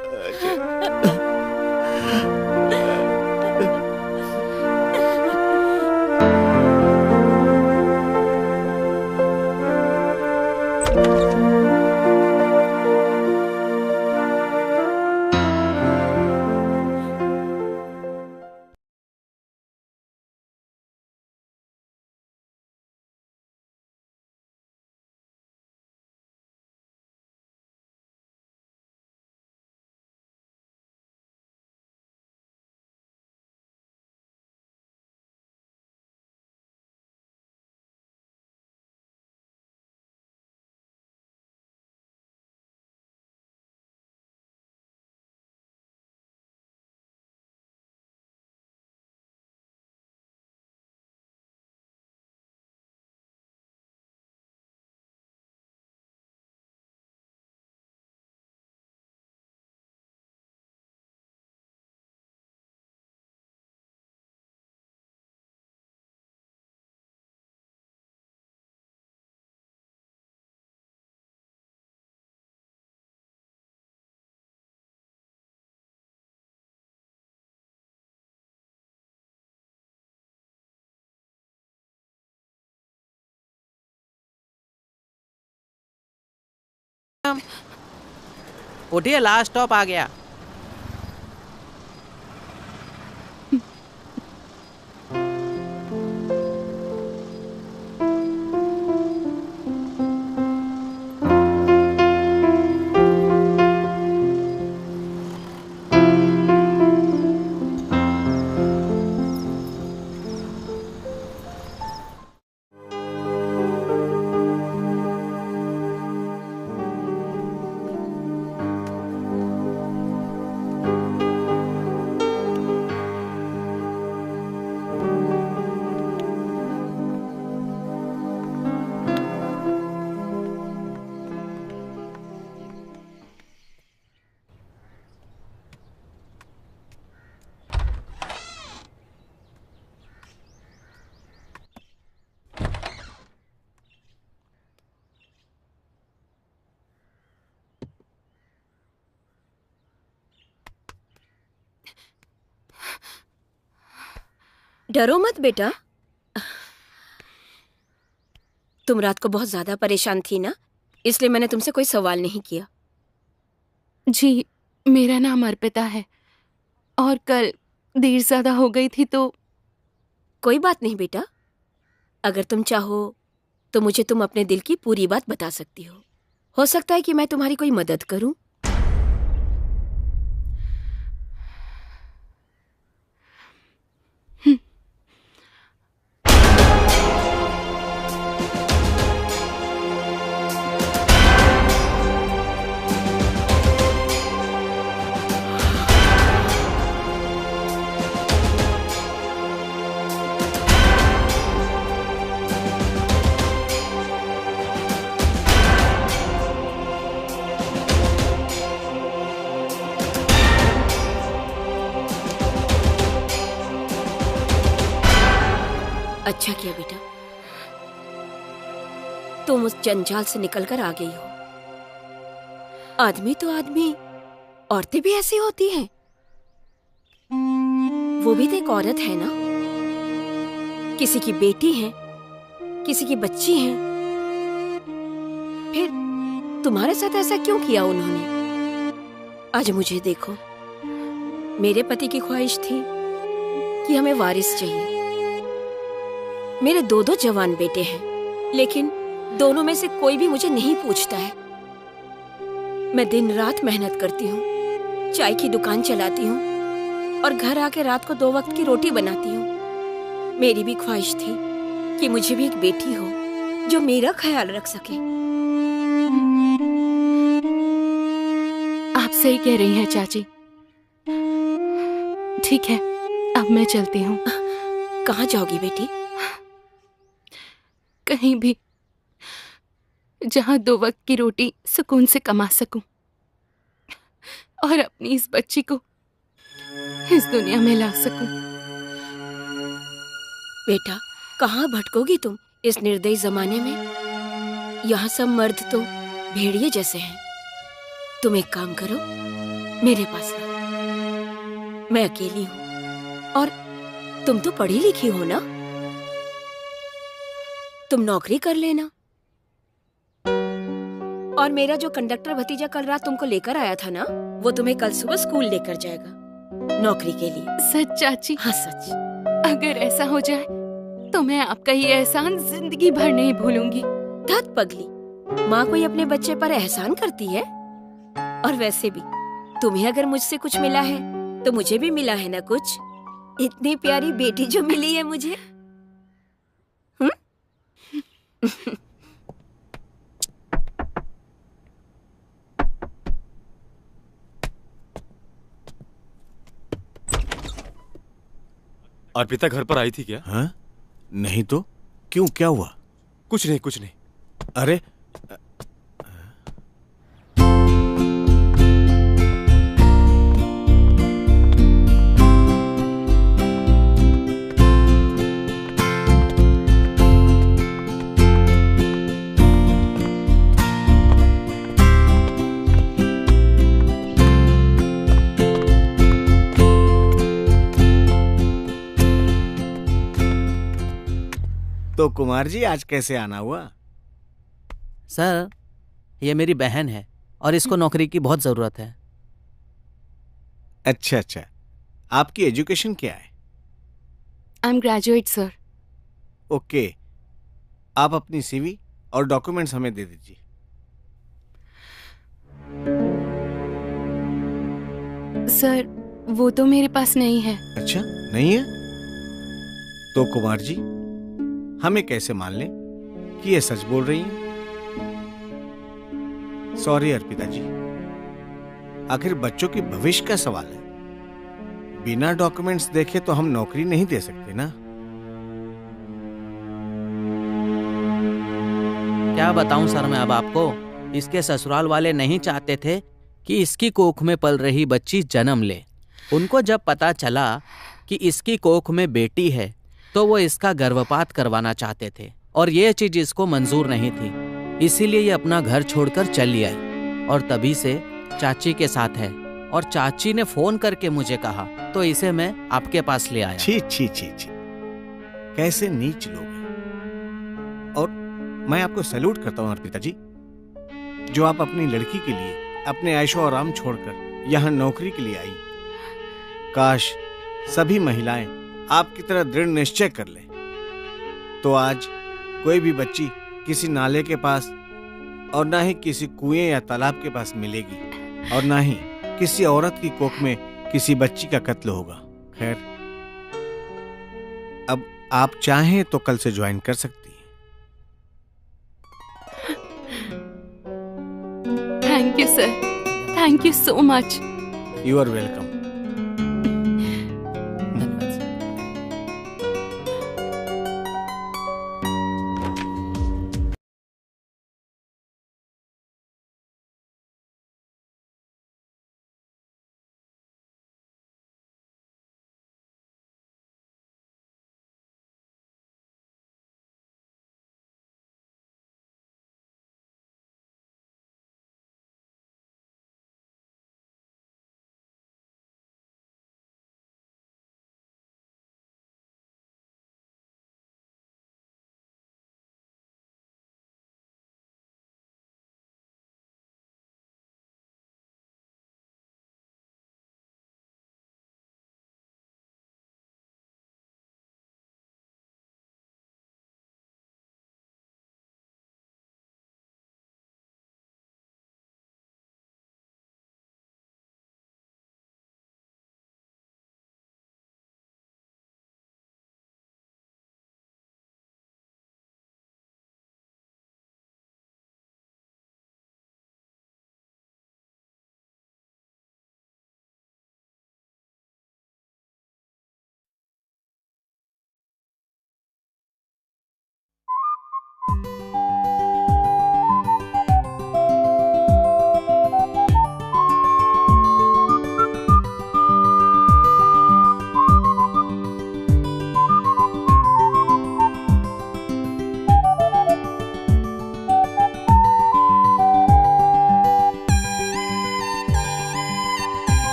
[SPEAKER 10] उठिए, लास्ट स्टॉप आ गया।
[SPEAKER 9] डरो मत बेटा। तुम रात को बहुत ज्यादा परेशान थी ना, इसलिए मैंने तुमसे कोई सवाल नहीं किया।
[SPEAKER 3] जी, मेरा नाम अर्पिता है और कल देर ज्यादा हो गई थी तो।
[SPEAKER 9] कोई बात नहीं बेटा, अगर तुम चाहो तो मुझे तुम अपने दिल की पूरी बात बता सकती हो सकता है कि मैं तुम्हारी कोई मदद करूं। अच्छा किया बेटा, तुम उस जंजाल से निकलकर आ गई हो। आदमी तो आदमी, औरतें भी ऐसी होती हैं। वो भी तो एक औरत है ना, किसी की बेटी है, किसी की बच्ची है। फिर तुम्हारे साथ ऐसा क्यों किया उन्होंने? आज मुझे देखो, मेरे पति की ख्वाहिश थी कि हमें वारिस चाहिए। मेरे दो जवान बेटे हैं, लेकिन दोनों में से कोई भी मुझे नहीं पूछता है। मैं दिन रात मेहनत करती हूँ, चाय की दुकान चलाती हूँ और घर आके रात को 2 वक्त की रोटी बनाती हूँ। मेरी भी ख्वाहिश थी कि मुझे भी एक बेटी हो जो मेरा ख्याल रख सके।
[SPEAKER 3] आप सही कह रही हैं चाची। ठीक है, अब मैं चलती हूँ।
[SPEAKER 9] कहाँ जाओगी बेटी?
[SPEAKER 3] कहीं भी जहां 2 वक्त की रोटी सुकून से कमा सकूं और अपनी इस बच्ची को इस दुनिया में ला सकूं।
[SPEAKER 9] बेटा, कहाँ भटकोगी तुम इस निर्दयी जमाने में? यहाँ सब मर्द तो भेड़िए जैसे हैं। तुम एक काम करो, मेरे पास रहो। मैं अकेली हूँ और तुम तो पढ़ी लिखी हो ना, तुम नौकरी कर लेना। और मेरा जो कंडक्टर भतीजा कल रात तुमको लेकर आया था ना, वो तुम्हें कल सुबह स्कूल लेकर जाएगा नौकरी के लिए।
[SPEAKER 3] सच चाची?
[SPEAKER 9] हाँ सच।
[SPEAKER 3] अगर ऐसा हो जाए तो मैं आपका ये एहसान जिंदगी भर नहीं भूलूंगी।
[SPEAKER 9] धत पगली, माँ कोई अपने बच्चे पर एहसान करती है? और वैसे भी तुम्हें अगर मुझसे कुछ मिला है तो मुझे भी मिला है ना कुछ। इतनी प्यारी बेटी जो मिली है मुझे।
[SPEAKER 4] अर्पिता घर पर आई थी क्या?
[SPEAKER 2] हाँ? नहीं तो क्यों, क्या हुआ?
[SPEAKER 4] कुछ नहीं, कुछ नहीं।
[SPEAKER 2] अरे तो कुमार जी आज कैसे आना हुआ?
[SPEAKER 10] सर, ये मेरी बहन है और इसको नौकरी की बहुत ज़रूरत है।
[SPEAKER 2] अच्छा अच्छा, आपकी एजुकेशन क्या है?
[SPEAKER 3] I am graduate sir.
[SPEAKER 2] Okay, आप अपनी सीवी और डॉक्यूमेंट्स हमें दे दीजिए।
[SPEAKER 3] सर वो तो मेरे पास नहीं है।
[SPEAKER 2] अच्छा, नहीं है? तो कुमार जी, हमें कैसे मान लें कि ये सच बोल रही हैं? सॉरी अर्पिता जी, आखिर बच्चों के भविष्य का सवाल है। बिना डॉक्यूमेंट्स देखे तो हम नौकरी नहीं दे सकते ना।
[SPEAKER 10] क्या बताऊं सर मैं अब आपको, इसके ससुराल वाले नहीं चाहते थे कि इसकी कोख में पल रही बच्ची जन्म ले। उनको जब पता चला कि इसकी कोख में बेटी है तो वो इसका गर्भपात करवाना चाहते थे और ये चीज इसको मंजूर नहीं थी। इसीलिए ये अपना घर छोड़कर चली आई और तभी से चाची के साथ है। और चाची ने फोन करके मुझे कहा तो इसे मैं आपके पास ले आया।
[SPEAKER 2] छी छी छी छी, कैसे नीच लोग हैं। और मैं आपको सैल्यूट करता हूं अर्पिता जी, जो आप अपनी लड़की के लिए अपने ऐशो आराम छोड़कर यहाँ नौकरी के लिए आई। काश सभी महिलाएं आपकी तरह दृढ़ निश्चय कर लें, तो आज कोई भी बच्ची किसी नाले के पास और ना ही किसी कुएं या तालाब के पास मिलेगी और ना ही किसी औरत की कोख में किसी बच्ची का कत्ल होगा। खैर, अब आप चाहें तो कल से ज्वाइन कर सकती हैं।
[SPEAKER 3] Thank you sir, thank you so much.
[SPEAKER 2] You are welcome.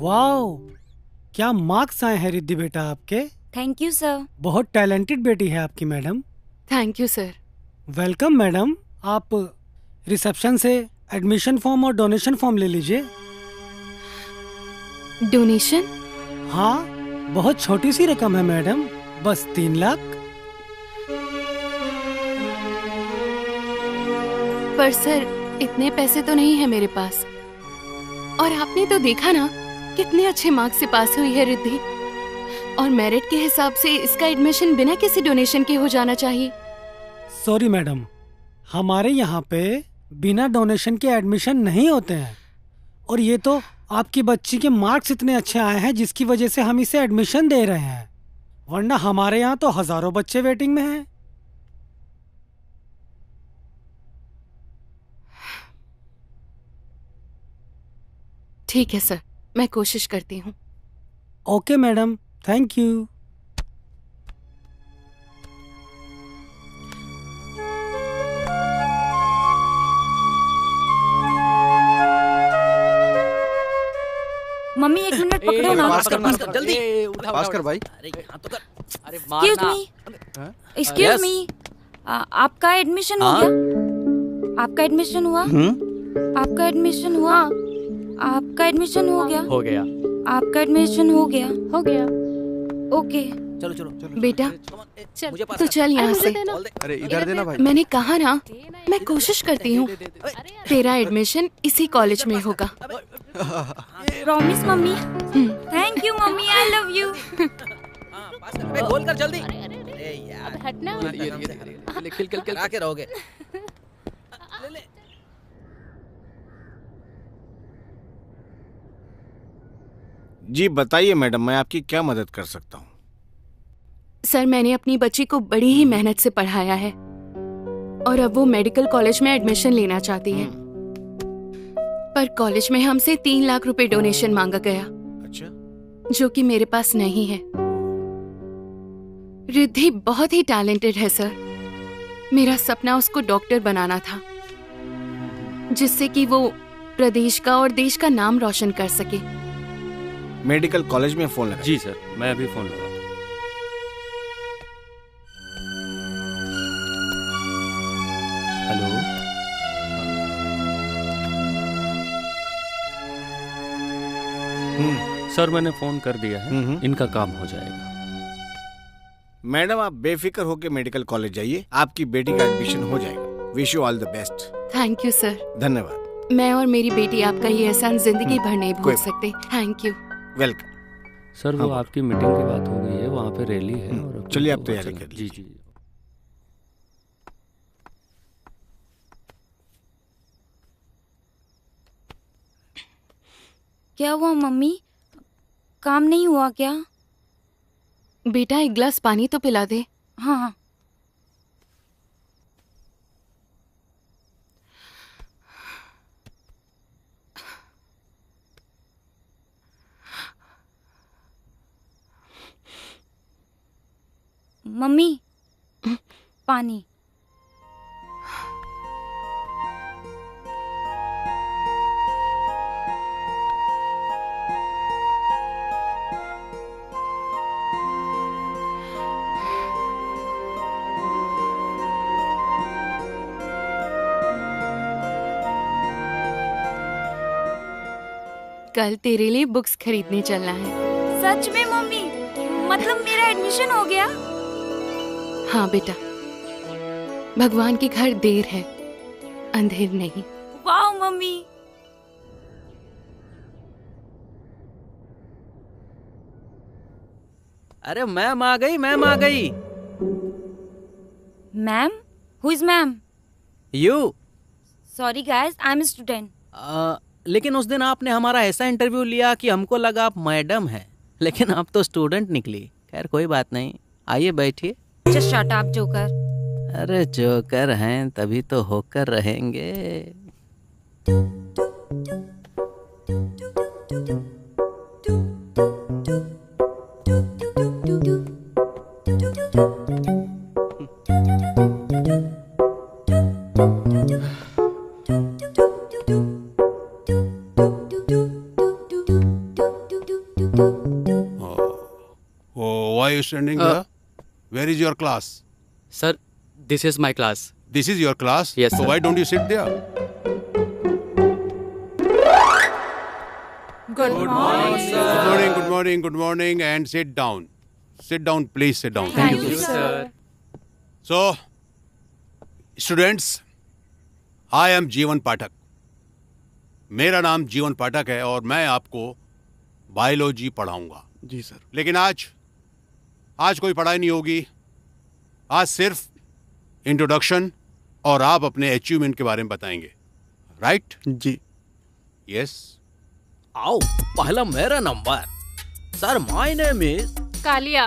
[SPEAKER 12] Wow, क्या मार्क्स आए हैं रिद्धि बेटा आपके।
[SPEAKER 5] थैंक यू सर।
[SPEAKER 12] बहुत टैलेंटेड बेटी है आपकी madam.
[SPEAKER 3] Thank you sir.
[SPEAKER 12] Welcome madam. आप रिसेप्शन से एडमिशन फॉर्म और डोनेशन फॉर्म ले लीजिए।
[SPEAKER 3] डोनेशन?
[SPEAKER 12] हाँ, बहुत छोटी सी रकम है मैडम, बस 3 लाख।
[SPEAKER 3] पर सर इतने पैसे तो नहीं है मेरे पास। और आपने तो देखा ना कितने अच्छे मार्क्स से पास हुई है रिद्धि, और मेरिट के हिसाब से इसका एडमिशन बिना किसी डोनेशन के हो जाना चाहिए।
[SPEAKER 12] सॉरी मैडम, हमारे यहाँ पे बिना डोनेशन के एडमिशन नहीं होते हैं। और ये तो आपकी बच्ची के मार्क्स इतने अच्छे आए हैं जिसकी वजह से हम इसे एडमिशन दे रहे हैं, वरना हमारे यहाँ तो हजारों बच्चे वेटिंग में हैं।
[SPEAKER 3] ठीक है सर, मैं कोशिश करती हूँ।
[SPEAKER 12] Okay madam, thank you.
[SPEAKER 5] Mummy 1 minute पकड़ो ना।
[SPEAKER 10] पास कर जल्दी।
[SPEAKER 2] पास कर भाई।
[SPEAKER 10] अरे यहाँ तो कर। अरे
[SPEAKER 5] एक्सक्यूज मी, एक्सक्यूज मी, आपका एडमिशन हो गया? आपका एडमिशन हुआ? आपका एडमिशन हुआ? आपका एडमिशन हो गया?
[SPEAKER 4] हो गया।
[SPEAKER 5] आपका एडमिशन हो गया?
[SPEAKER 11] हो गया।
[SPEAKER 5] ओके।
[SPEAKER 10] चलो चलो चलो।
[SPEAKER 3] बेटा
[SPEAKER 11] चल
[SPEAKER 10] मुझे पास
[SPEAKER 3] तू
[SPEAKER 10] कर।
[SPEAKER 3] चल यहाँ से।
[SPEAKER 2] अरे इधर देना भाई।
[SPEAKER 3] मैंने कहा ना, मैं कोशिश करती हूँ। तेरा एडमिशन इसी कॉलेज में होगा।
[SPEAKER 5] Promise mummy. Thank you mummy, I love you.
[SPEAKER 10] Pass कर बे, बोल कर जल्दी। अरे यार
[SPEAKER 11] हटना।
[SPEAKER 10] खिल आके रहोगे।
[SPEAKER 2] जी बताइए मैडम, मैं आपकी क्या मदद कर सकता हूँ?
[SPEAKER 3] सर, मैंने अपनी बच्ची को बड़ी ही मेहनत से पढ़ाया है और अब वो मेडिकल कॉलेज में एडमिशन लेना चाहती है, पर कॉलेज में हमसे 3 लाख रुपए डोनेशन मांगा गया।
[SPEAKER 2] अच्छा।
[SPEAKER 3] जो कि मेरे पास नहीं है। रिद्धि बहुत ही टैलेंटेड है सर। मेरा सपना उसको डॉक्टर बनाना था, जिससे कि वो प्रदेश का और देश का नाम रोशन कर सके।
[SPEAKER 2] मेडिकल कॉलेज में फोन लगा।
[SPEAKER 4] जी सर, मैं अभी फोन लगाता हूँ। हेलो। सर मैंने फोन कर दिया है, इनका काम हो जाएगा।
[SPEAKER 2] मैडम आप बेफिक्र होकर मेडिकल कॉलेज जाइए, आपकी बेटी का एडमिशन हो जाएगा। Wish you all the best.
[SPEAKER 3] Thank you sir.
[SPEAKER 2] धन्यवाद।
[SPEAKER 3] मैं और मेरी बेटी आपका ये एहसान जिंदगी भर नहीं भूल
[SPEAKER 2] कोई
[SPEAKER 3] सकते। Thank you.
[SPEAKER 2] वेलकम।
[SPEAKER 4] सर वो आपकी मीटिंग की बात हो गई है, वहाँ पे रैली है और
[SPEAKER 2] चलिए आप तैयारी कर
[SPEAKER 4] जी जी।
[SPEAKER 5] क्या हुआ मम्मी, काम नहीं हुआ क्या?
[SPEAKER 3] बेटा 1 गिलास पानी तो पिला दे।
[SPEAKER 5] हाँ हाँ। मम्मी पानी।
[SPEAKER 3] कल तेरे लिए बुक्स खरीदने चलना है।
[SPEAKER 5] सच में मम्मी? मतलब मेरा एडमिशन हो गया?
[SPEAKER 3] हाँ बेटा, भगवान के घर देर है, अंधेर नहीं।
[SPEAKER 5] वाह मम्मी।
[SPEAKER 10] अरे मैम आ गई, मैम आ गई।
[SPEAKER 5] Ma'am? Who is ma'am?
[SPEAKER 10] You.
[SPEAKER 5] Sorry guys, I am student.
[SPEAKER 10] लेकिन उस दिन आपने हमारा ऐसा इंटरव्यू लिया कि हमको लगा आप मैडम हैं, लेकिन आप तो स्टूडेंट निकली। खैर कोई बात नहीं, आइए बैठिए।
[SPEAKER 5] Just shut up joker.
[SPEAKER 10] अरे जोकर हैं तभी तो होकर रहेंगे।
[SPEAKER 13] Why are you standing there? Where is your class?
[SPEAKER 14] Sir, this is my class.
[SPEAKER 13] This is your class?
[SPEAKER 14] Yes,
[SPEAKER 13] So
[SPEAKER 14] sir.
[SPEAKER 13] why don't you sit there?
[SPEAKER 5] Good morning, sir.
[SPEAKER 13] Good morning, good morning, good morning, and sit down. Sit down, please sit down.
[SPEAKER 5] Thank you, sir.
[SPEAKER 13] So, students, I am जीवन पाठक। मेरा नाम जीवन पाठक है और मैं आपको biology पढ़ाऊंगा।
[SPEAKER 2] जी sir.
[SPEAKER 13] लेकिन आज कोई पढ़ाई नहीं होगी। आज सिर्फ इंट्रोडक्शन और आप अपने अचीवमेंट के बारे में बताएंगे। राइट?
[SPEAKER 2] जी।
[SPEAKER 13] यस।
[SPEAKER 10] आओ, पहला मेरा number. Sir my name is
[SPEAKER 11] Kalia.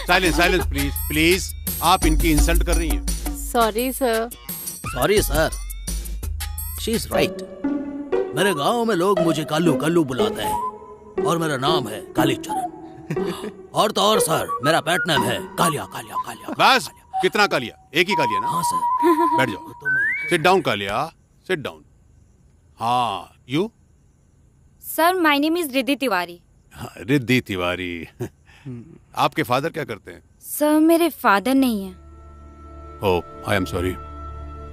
[SPEAKER 13] Silence silence please please. आप इनकी इंसल्ट कर रही हैं।
[SPEAKER 11] Sorry sir.
[SPEAKER 10] Sorry sir, she is right. मेरे गांव में लोग मुझे कालू कालू बुलाते हैं और मेरा नाम है कालीचरण। और तो और सर, मेरा पेट नेम है कालिया कालिया कालिया।
[SPEAKER 13] बस, कितना कालिया? एक ही कालिया ना?
[SPEAKER 10] हाँ सर।
[SPEAKER 13] बैठ जाओ। Sit down Kaliya, sit down. हाँ, you?
[SPEAKER 15] Sir my name is Riddhi Tiwari.
[SPEAKER 13] हाँ, रिद्धि तिवारी। आपके फादर क्या करते हैं?
[SPEAKER 15] सर मेरे फादर नहीं है।
[SPEAKER 13] Oh, I am sorry.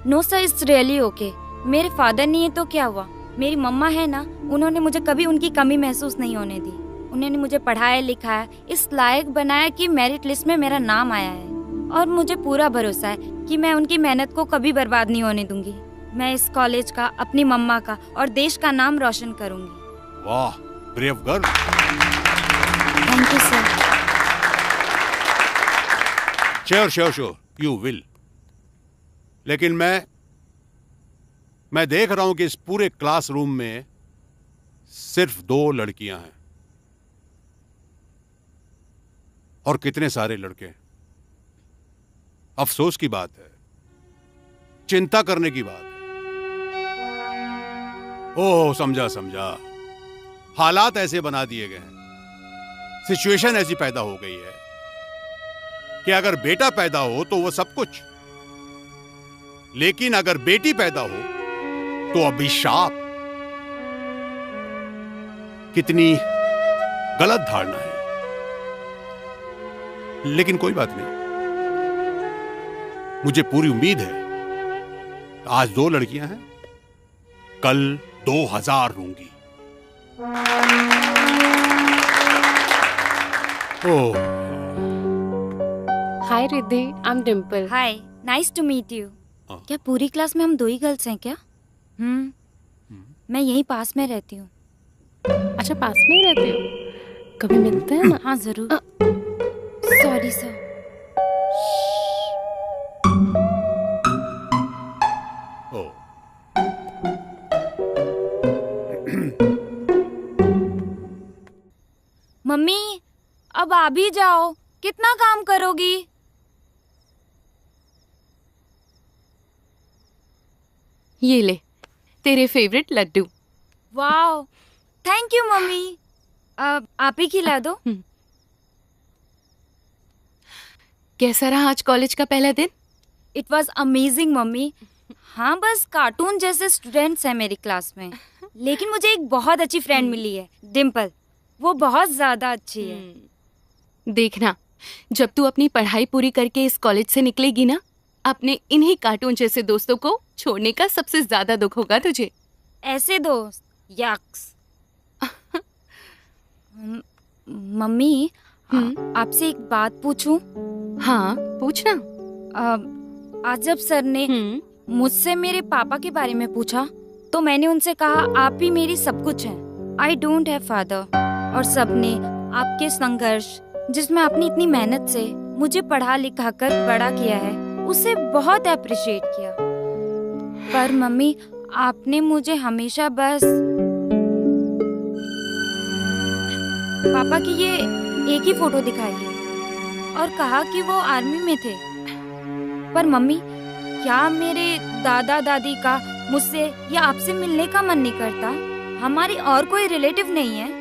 [SPEAKER 15] No sir, it's really okay. मेरे फादर नहीं है तो क्या हुआ, मेरी मम्मा है ना, उन्होंने मुझे कभी उनकी कमी महसूस नहीं होने दी। उन्होंने मुझे पढ़ाया लिखाया, इस लायक बनाया कि मेरिट लिस्ट में मेरा नाम आया है। और मुझे पूरा भरोसा है कि मैं उनकी मेहनत को कभी बर्बाद नहीं होने दूंगी। मैं इस कॉलेज का, अपनी मम्मा का और देश का नाम रोशन करूंगी।
[SPEAKER 13] वाह, brave girl.
[SPEAKER 15] Thank you sir.
[SPEAKER 13] Sure you will. लेकिन मैं देख रहा हूं कि इस पूरे क्लासरूम में सिर्फ 2 लड़कियां हैं और कितने सारे लड़के। अफसोस की बात है, चिंता करने की बात है। ओह, समझा। हालात ऐसे बना दिए गए हैं, सिचुएशन ऐसी पैदा हो गई है कि अगर बेटा पैदा हो तो वो सब कुछ, लेकिन अगर बेटी पैदा हो तो अभिशाप। कितनी गलत धारणा है। लेकिन कोई बात नहीं, मुझे पूरी उम्मीद है आज 2 लड़कियां हैं, कल 2000 होंगी। Oh,
[SPEAKER 11] hi Riddhi, I am Dimple.
[SPEAKER 15] Hi, nice to meet you. क्या पूरी क्लास में हम 2 ही गर्ल्स हैं क्या? मैं यहीं पास में रहती हूँ।
[SPEAKER 11] अच्छा, पास में ही रहते हो? कभी मिलते हैं ना?
[SPEAKER 15] हाँ जरूर। Sorry sir. मम्मी अब आ भी जाओ, कितना काम करोगी?
[SPEAKER 3] ये ले तेरे फेवरेट लड्डू।
[SPEAKER 15] वाह, थैंक यू मम्मी। अब आप ही खिला दो।
[SPEAKER 3] कैसा रहा आज कॉलेज का पहला दिन?
[SPEAKER 15] It was amazing mummy. हाँ, बस कार्टून जैसे स्टूडेंट्स हैं मेरी क्लास में, लेकिन मुझे एक बहुत अच्छी फ्रेंड मिली है, डिम्पल। वो बहुत ज्यादा अच्छी है।
[SPEAKER 3] देखना, जब तू अपनी पढ़ाई पूरी करके इस कॉलेज से निकलेगी ना, अपने इन्हीं कार्टून जैसे दोस्तों को छोड़ने का सबसे ज्यादा दुख होगा तुझे।
[SPEAKER 15] ऐसे दोस्त, यक्स। मम्मी, आपसे एक बात पूछूं?
[SPEAKER 3] हाँ, पूछना।
[SPEAKER 15] आज जब सर ने मुझसे मेरे पापा के बारे में पूछा तो मैंने उनसे कहा आप ही मेरी सब कुछ हैं। I don't have father. और सबने आपके संघर्ष, जिसमें आपने इतनी मेहनत से मुझे पढ़ा लिखा कर बड़ा किया है, उसे बहुत अप्रिशिएट किया। पर मम्मी, आपने मुझे हमेशा बस पापा की ये एक ही फोटो दिखाई है और कहा कि वो आर्मी में थे। पर मम्मी, क्या मेरे दादा दादी का मुझसे या आपसे मिलने का मन नहीं करता? हमारी और कोई रिलेटिव नहीं है।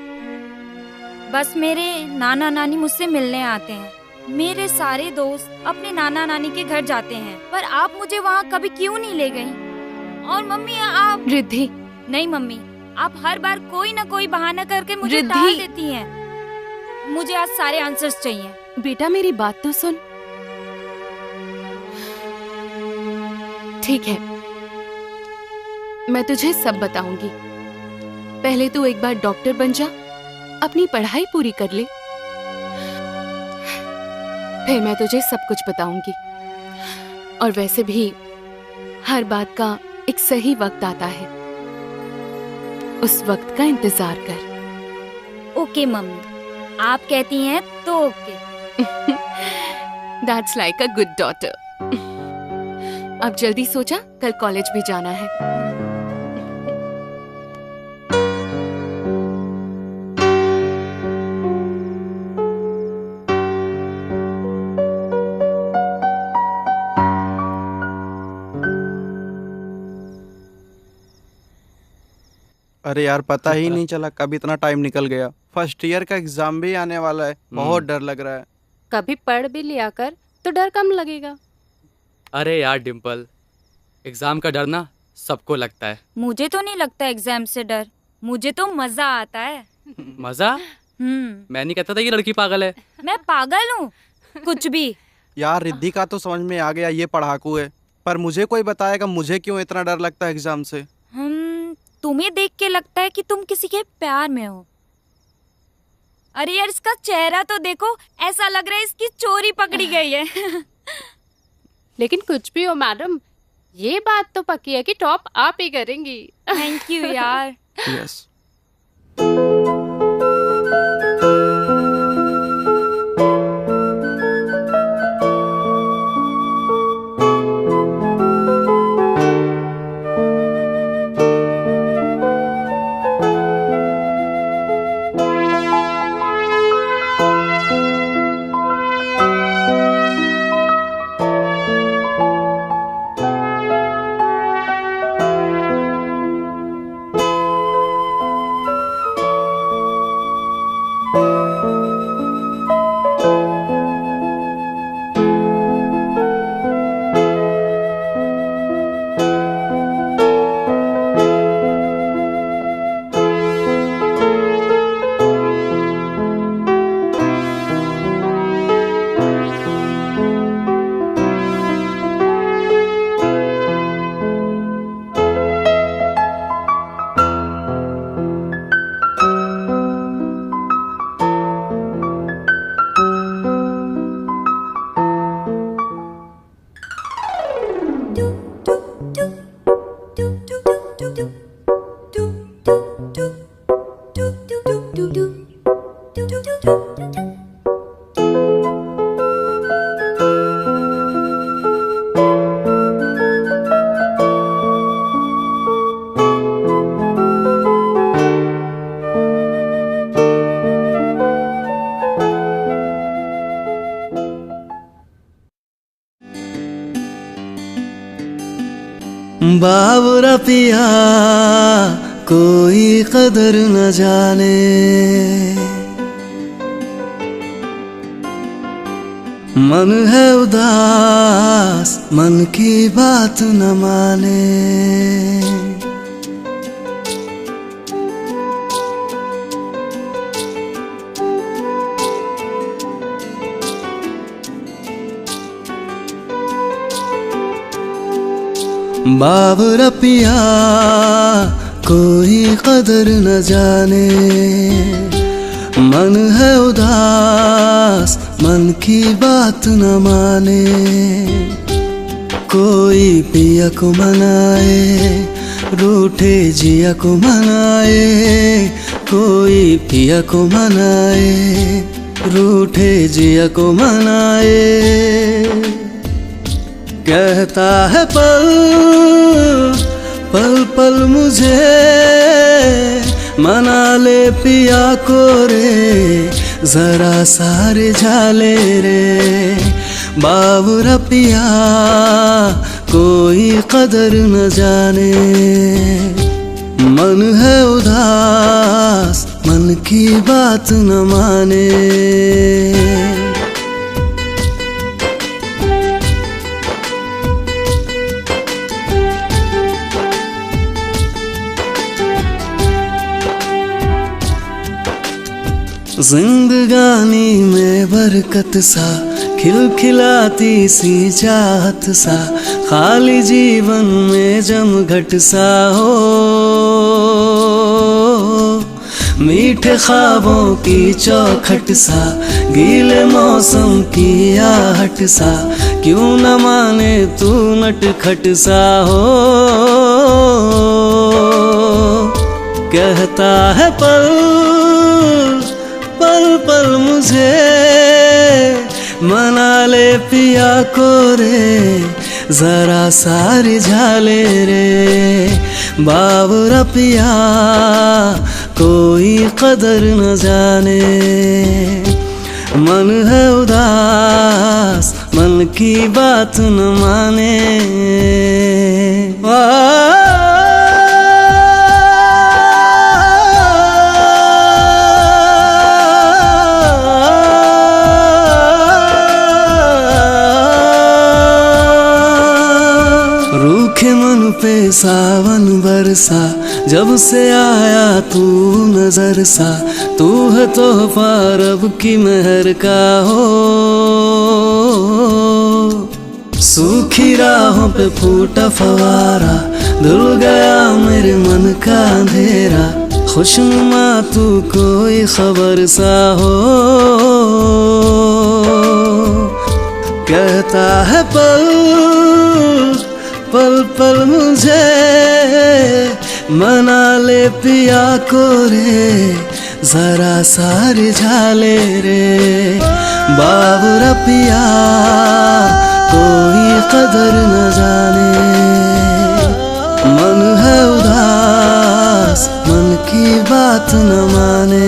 [SPEAKER 15] बस मेरे नाना नानी मुझसे मिलने आते हैं। मेरे सारे दोस्त अपने नाना नानी के घर जाते हैं, पर आप मुझे वहाँ कभी क्यों नहीं ले गई? और मम्मी, आप
[SPEAKER 3] रिद्धि।
[SPEAKER 15] नहीं मम्मी, आप हर बार कोई ना कोई बहाना करके मुझे टाल देती हैं। मुझे आज सारे आंसर्स चाहिए।
[SPEAKER 3] बेटा, मेरी बात तो सुन। ठीक है, मैं तुझे सब बताऊंगी। पहले तू एक बार डॉक्टर बन जा, अपनी पढ़ाई पूरी कर ले, फिर मैं तुझे सब कुछ बताऊंगी। और वैसे भी हर बात का एक सही वक्त आता है, उस वक्त का इंतजार कर।
[SPEAKER 15] ओके मम्मी, आप कहती हैं तो okay.
[SPEAKER 3] That's like a good daughter. अब जल्दी सो जा, कल कॉलेज भी जाना है।
[SPEAKER 16] अरे यार, पता ही नहीं चला कब इतना टाइम निकल गया। फर्स्ट ईयर का एग्जाम भी आने वाला है, बहुत डर लग रहा है।
[SPEAKER 11] कभी पढ़ भी लिया कर तो डर कम लगेगा।
[SPEAKER 14] अरे यार डिम्पल, एग्जाम का डर ना सबको लगता है।
[SPEAKER 15] मुझे तो नहीं लगता एग्जाम से डर। मुझे तो मजा आता है।
[SPEAKER 14] मजा? मैं नहीं कहता था कि लड़की पागल है।
[SPEAKER 15] मैं पागल हूँ? कुछ भी।
[SPEAKER 16] यार रिद्धि का तो समझ में आ गया ये पढ़ाकू है, पर मुझे कोई बताएगा मुझे क्यों इतना डर लगता है एग्जाम से।
[SPEAKER 15] तुम्हें देख के लगता है कि तुम किसी के प्यार में हो। अरे यार इसका चेहरा तो देखो, ऐसा लग रहा है इसकी चोरी पकड़ी गई है।
[SPEAKER 11] लेकिन कुछ भी हो मैडम, ये बात तो पक्की है कि टॉप आप ही करेंगी।
[SPEAKER 15] थैंक यू यार।
[SPEAKER 16] यस।
[SPEAKER 17] बाबरा पिया कोई कदर न जाने, मन है उदास मन की बात न माने। बाबरा पिया कोई कदर न जाने, मन है उदास मन की बात न माने। कोई पिया को मनाए रूठे जिया को मनाए, कोई पिया को मनाए रूठे जिया को मनाए। कहता है पल पल पल मुझे मना ले पिया को रे, जरा सारे झाले रे। बाबरा पिया कोई कदर न जाने, मन है उदास मन की बात न माने। जिंदगानी में बरकत सा खिलखिलाती सी चाहत सा, खाली जीवन में जमघट सा हो। मीठे ख्वाबों की चौखट सा गीले मौसम की आहट सा, क्यों न माने तू नटखट सा हो। कहता है पल पल पल मुझे मना ले पिया को रे, जरा सारे झाले रे। बाबरा पिया कोई कदर न जाने, मन है उदास मन की बात न माने। रूखे मन पे सावन बरसा, जब से आया तू नजर सा, तू है तोहफा रब की मेहर का हो। सूखी राहों पे फूटा फवारा, धुल गया मेरे मन का अंधेरा, खुशनुमा तू कोई खबर सा हो। कहता है पल पल पल मुझे, मना ले पिया को रे, जरा सारे झाले रे। बाबरा पिया कोई कदर न जाने, मन है उदास मन की बात न माने।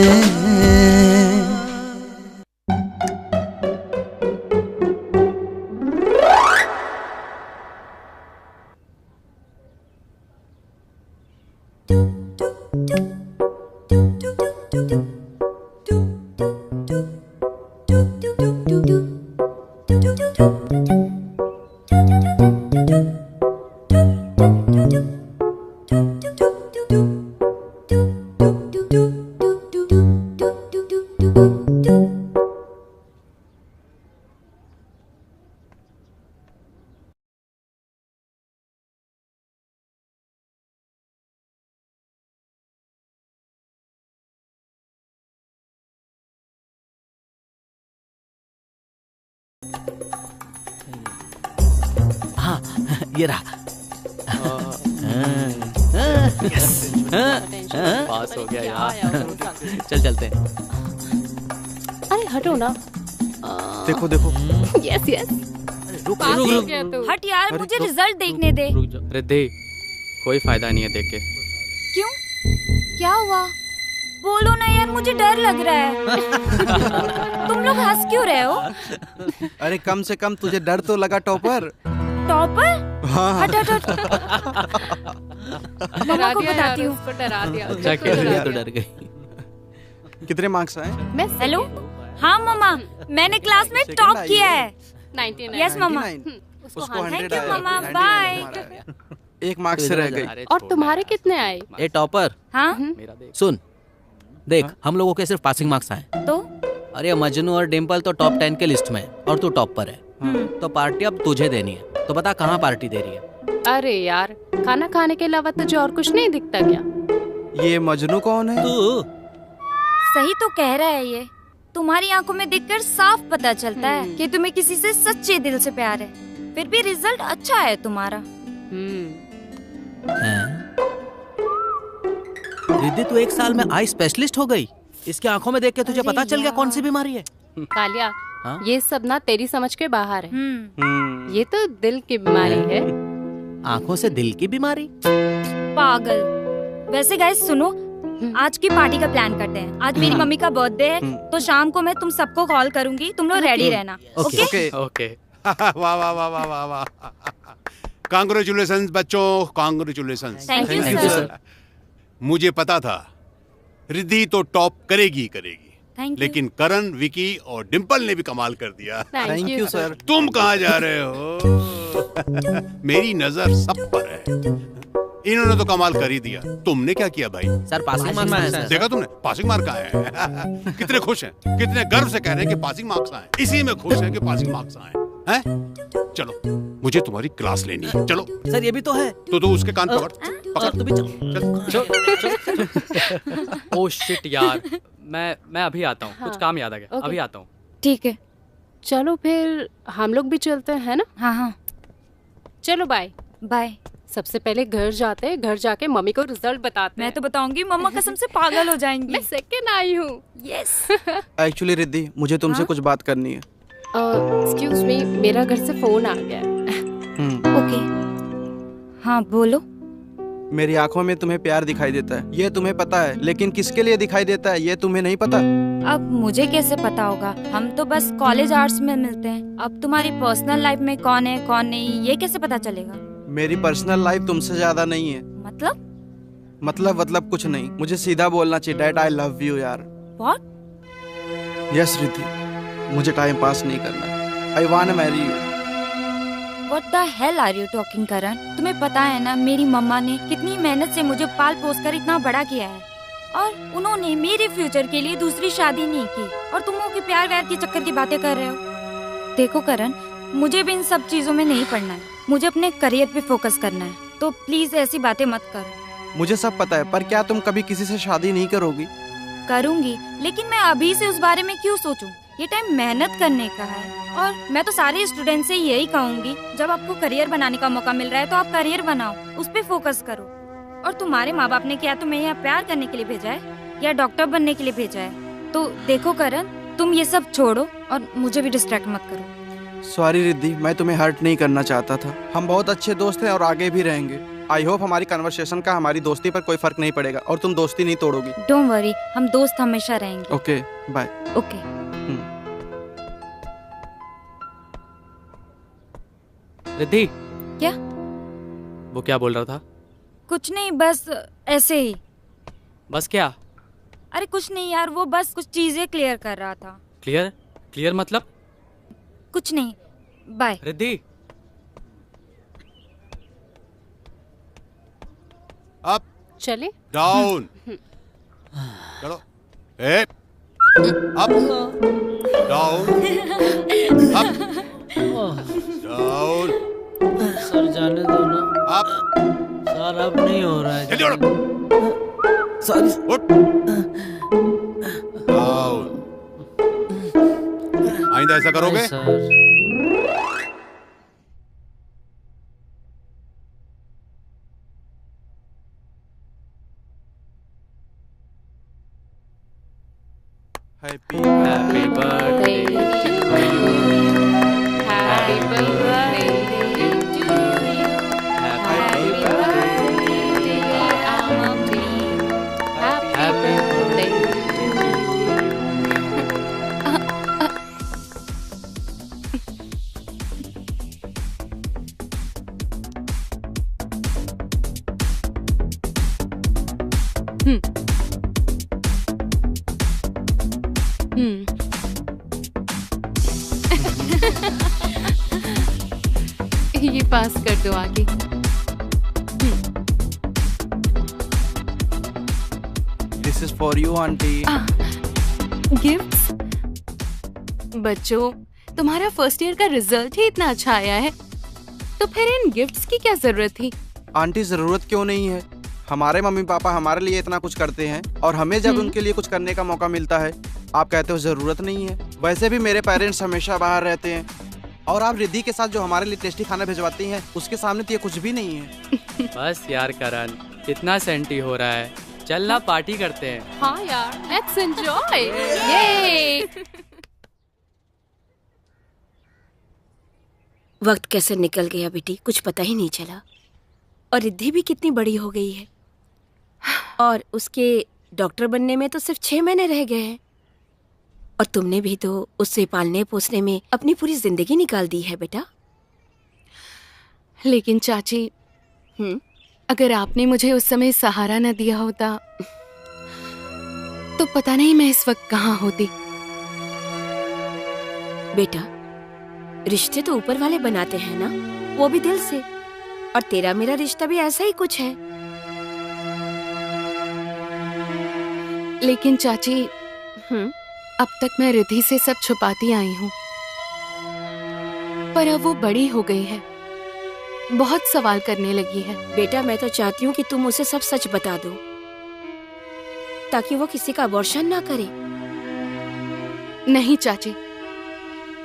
[SPEAKER 10] हाँ ये रहा।
[SPEAKER 14] पास हो गया यार।
[SPEAKER 10] चल चलते हैं।
[SPEAKER 11] अरे हटो ना।
[SPEAKER 16] देखो देखो।
[SPEAKER 11] Yes yes.
[SPEAKER 15] पास हो गया तू। हट यार, मुझे रिजल्ट देखने दे।
[SPEAKER 14] रिद्धि, कोई फायदा नहीं है देख के।
[SPEAKER 15] क्यों? क्या हुआ? बोलो ना यार, मुझे डर लग रहा है। तुम लोग हंस क्यों रहे हो?
[SPEAKER 16] अरे कम से कम तुझे डर तो लगा टॉपर।
[SPEAKER 15] टॉपर?
[SPEAKER 16] हाँ।
[SPEAKER 15] हट हट हट। मम्मा को बताती हूँ।
[SPEAKER 11] डरा दिया।
[SPEAKER 10] अच्छा खेल तो डर गई।
[SPEAKER 16] कितने मार्क्स आए?
[SPEAKER 15] हेलो, हाँ मम्मा, मैंने क्लास में टॉप किया है।
[SPEAKER 11] 99।
[SPEAKER 15] यस मम्मा।
[SPEAKER 16] उसको 100
[SPEAKER 15] थैंक यू मम्मा, बाय।
[SPEAKER 16] एक मार्क्स से रह गई।
[SPEAKER 11] और तुम्हारे कितने आए?
[SPEAKER 10] ए टॉपर,
[SPEAKER 15] हाँ
[SPEAKER 10] सुन देख, हम लोगों के सिर्फ पासिंग मार्क्स आए
[SPEAKER 15] तो?
[SPEAKER 10] अरे मजनू और डिम्पल तो टॉप 10 के लिस्ट में और तू टॉप पर है। तो पार्टी अब तुझे देनी है, तो बता कहाँ पार्टी दे रही है?
[SPEAKER 11] अरे यार, खाना खाने के अलावा तुझे और कुछ नहीं दिखता क्या?
[SPEAKER 16] ये मजनू कौन है?
[SPEAKER 10] तू।
[SPEAKER 15] सही तो कह रहा है ये। तुम्हारी आंखों में देखकर साफ पता चलता है कि तुम्हें किसी से सच्चे दिल से प्यार है। फिर भी रिजल्ट अच्छा है तुम्हारा।
[SPEAKER 10] रिद्धि, तू 1 साल में आई स्पेशलिस्ट हो गई। इसके आंखों में देख के तुझे पता चल गया कौन सी बीमारी है।
[SPEAKER 11] कालिया,
[SPEAKER 10] हाँ?
[SPEAKER 11] ये सब ना तेरी समझ के बाहर है। ये तो दिल की बीमारी है।
[SPEAKER 10] आंखों से दिल की बीमारी?
[SPEAKER 15] पागल। वैसे गाइस सुनो, आज की पार्टी का प्लान करते हैं। आज मेरी मम्मी का बर्थडे है, तो शाम को मैं तुम सबको कॉल करूंगी। तुम लोग रेडी रहना। Okay
[SPEAKER 14] okay.
[SPEAKER 13] वाह वाह वाह वाह वाह वाह। कांग्रेचुलेशंस बच्चों, कांग्रेचुलेशंस।
[SPEAKER 15] Thank you sir.
[SPEAKER 13] मुझे पता था रिद्धि तो टॉप करेगी करेगी,
[SPEAKER 15] थैंक यू।
[SPEAKER 13] लेकिन करण, विकी और डिम्पल ने भी कमाल कर दिया।
[SPEAKER 11] Thank you sir.
[SPEAKER 13] तुम कहाँ जा रहे हो? मेरी नजर सब पर है। इन्होंने तो कमाल कर ही दिया। तुमने क्या किया भाई?
[SPEAKER 10] सर पासिंग मार्क्स आए सर।
[SPEAKER 13] देखा तुमने? पासिंग मार्क आए हैं। कितने खुश हैं, कितने गर्व से कह रहे हैं कि पासिंग मार्क्स आए। इसी में खुश हैं कि पासिंग मार्क्स आए हैं। चलो, मुझे तुम्हारी क्लास लेनी है। चलो
[SPEAKER 10] सर, ये भी तो है।
[SPEAKER 13] तो उस के कान पकड़ पकड़।
[SPEAKER 10] तू भी चल।
[SPEAKER 14] ओह शिट यार, मैं अभी आता हूँ। कुछ काम याद आ गया, अभी आता हूँ।
[SPEAKER 15] ठीक है,
[SPEAKER 11] चलो फिर हम लोग भी चलते हैं ना?
[SPEAKER 15] हाँ हाँ
[SPEAKER 11] चलो बाय
[SPEAKER 15] बाय।
[SPEAKER 11] सबसे पहले घर जाते हैं, घर जाके मम्मी को रिजल्ट बताते हैं।
[SPEAKER 15] मैं तो बताऊंगी, मम्मा कसम से पागल हो जाएंगी।
[SPEAKER 11] मैं सेकंड आई हूँ।
[SPEAKER 15] यस।
[SPEAKER 16] एक्चुअली रिद्धि, मुझे तुमसे कुछ बात करनी है।
[SPEAKER 11] एक्सक्यूज मी, मेरा घर से फोन आ गया है।
[SPEAKER 15] ओके, हाँ बोलो।
[SPEAKER 16] मेरी आंखों में तुम्हें प्यार दिखाई देता है, ये तुम्हें पता है, लेकिन किसके लिए दिखाई देता है ये तुम्हें नहीं पता।
[SPEAKER 15] अब मुझे कैसे पता होगा? हम तो बस कॉलेज आवर्स में मिलते हैं। अब तुम्हारी पर्सनल लाइफ में कौन है कौन नहीं, ये कैसे पता चलेगा?
[SPEAKER 16] मेरी पर्सनल लाइफ तुमसे ज्यादा नहीं है। मतलब कुछ नहीं। मुझे सीधा बोलना चाहिए। डैड, आई लव यू यार।
[SPEAKER 15] व्हाट?
[SPEAKER 16] यस रिद्धि, मुझे टाइम पास नहीं करना। I want to marry you.
[SPEAKER 15] What the hell are you talking, Karan? तुम्हें पता है ना मेरी मम्मा ने कितनी मेहनत से मुझे पाल पोस कर इतना बड़ा किया है, और उन्होंने मेरे फ्यूचर के लिए दूसरी शादी नहीं की, और तुम लोग के प्यार व्यार के चक्कर की बातें कर रहे हो। देखो करण, मुझे भी इन सब चीजों में नहीं पड़ना है, मुझे अपने करियर पे फोकस करना है, तो प्लीज ऐसी बातें मत करो।
[SPEAKER 16] मुझे सब पता है, पर क्या तुम कभी किसी से शादी नहीं करोगी?
[SPEAKER 15] करूंगी, लेकिन मैं अभी से उस बारे में क्यों सोचूं? ये टाइम मेहनत करने का है, और मैं तो सारे स्टूडेंट से यही कहूंगी, जब आपको करियर बनाने का मौका मिल रहा है तो आप करियर बनाओ, उस पे फोकस करो। और तुम्हारे माँ बाप ने क्या तुम्हें यहाँ प्यार करने के लिए भेजा है या डॉक्टर बनने के लिए भेजा है? तो देखो करण, तुम ये सब छोड़ो और मुझे भी डिस्ट्रैक्ट मत करो।
[SPEAKER 16] सॉरी रिद्धि, मैं तुम्हें हर्ट नहीं करना चाहता था। हम बहुत अच्छे दोस्त हैं और आगे भी रहेंगे। आई होप हमारी कन्वर्सेशन का हमारी दोस्ती पर कोई फर्क नहीं पड़ेगा और तुम दोस्ती नहीं तोड़ोगी।
[SPEAKER 15] डोंट वरी, हम दोस्त हमेशा रहेंगे।
[SPEAKER 16] Okay, bye.
[SPEAKER 15] ओके।
[SPEAKER 14] रिद्धि,
[SPEAKER 15] क्या?
[SPEAKER 14] वो क्या बोल रहा था?
[SPEAKER 15] कुछ नहीं, बस ऐसे ही।
[SPEAKER 14] बस क्या?
[SPEAKER 15] अरे कुछ नहीं यार, वो बस कुछ चीजें क्लियर कर रहा था।
[SPEAKER 14] क्लियर? क्लियर मतलब?
[SPEAKER 15] कुछ नहीं, बाय।
[SPEAKER 14] रिद्धि,
[SPEAKER 13] अप
[SPEAKER 11] चले
[SPEAKER 13] डाउन, चलो, up down, up down.
[SPEAKER 17] Sir जाने दो ना।
[SPEAKER 13] अप
[SPEAKER 17] सर अब नहीं हो रहा है।
[SPEAKER 13] जल्दी उठ।
[SPEAKER 17] सॉरी।
[SPEAKER 13] उठ। डाउन। आइंदा ऐसा करोगे?
[SPEAKER 17] Sir.
[SPEAKER 16] Happy
[SPEAKER 11] birthday to you, happy birthday to you, happy birthday Amangi, happy birthday ये पास कर दो आगे।
[SPEAKER 16] This is for you aunty.
[SPEAKER 3] Gifts? बच्चों, तुम्हारा फर्स्ट ईयर का रिजल्ट ही इतना अच्छा आया है, तो फिर इन गिफ्ट्स की क्या जरूरत थी?
[SPEAKER 16] आंटी, जरूरत क्यों नहीं है? हमारे मम्मी पापा हमारे लिए इतना कुछ करते हैं और हमें जब उनके लिए कुछ करने का मौका मिलता है आप कहते हो जरूरत नहीं है। वैसे भी मेरे पेरेंट्स हमेशा बाहर रहते हैं, और आप रिद्धि के साथ जो हमारे लिए टेस्टी खाना भिजवाती हैं उसके सामने तो ये कुछ भी नहीं है।
[SPEAKER 14] बस यार करण, कितना सेंटी हो रहा है, चल ना पार्टी करते हैं।
[SPEAKER 11] हाँ यार, लेट्स एंजॉय। ये
[SPEAKER 9] वक्त कैसे निकल गया बेटी, कुछ पता ही नहीं चला। और रिद्धि भी कितनी बड़ी हो गई है, और उसके डॉक्टर बनने में तो सिर्फ 6 महीने रह गए हैं, और तुमने भी तो उससे पालने पोसने में अपनी पूरी जिंदगी निकाल दी है बेटा।
[SPEAKER 3] लेकिन चाची, अगर आपने मुझे उस समय सहारा न दिया होता तो पता नहीं मैं इस वक्त कहाँ होती।
[SPEAKER 9] बेटा, रिश्ते तो ऊपर वाले बनाते हैं ना, वो भी दिल से, और तेरा मेरा रिश्ता भी ऐसा ही कुछ है।
[SPEAKER 3] लेकिन चाची, अब तक मैं रिद्धि से सब छुपाती आई हूँ, पर अब वो बड़ी हो गई है, बहुत सवाल करने लगी है।
[SPEAKER 9] बेटा, मैं तो चाहती हूँ कि तुम उसे सब सच बता दो, ताकि वो किसी का अबॉर्शन ना करे।
[SPEAKER 3] नहीं चाची,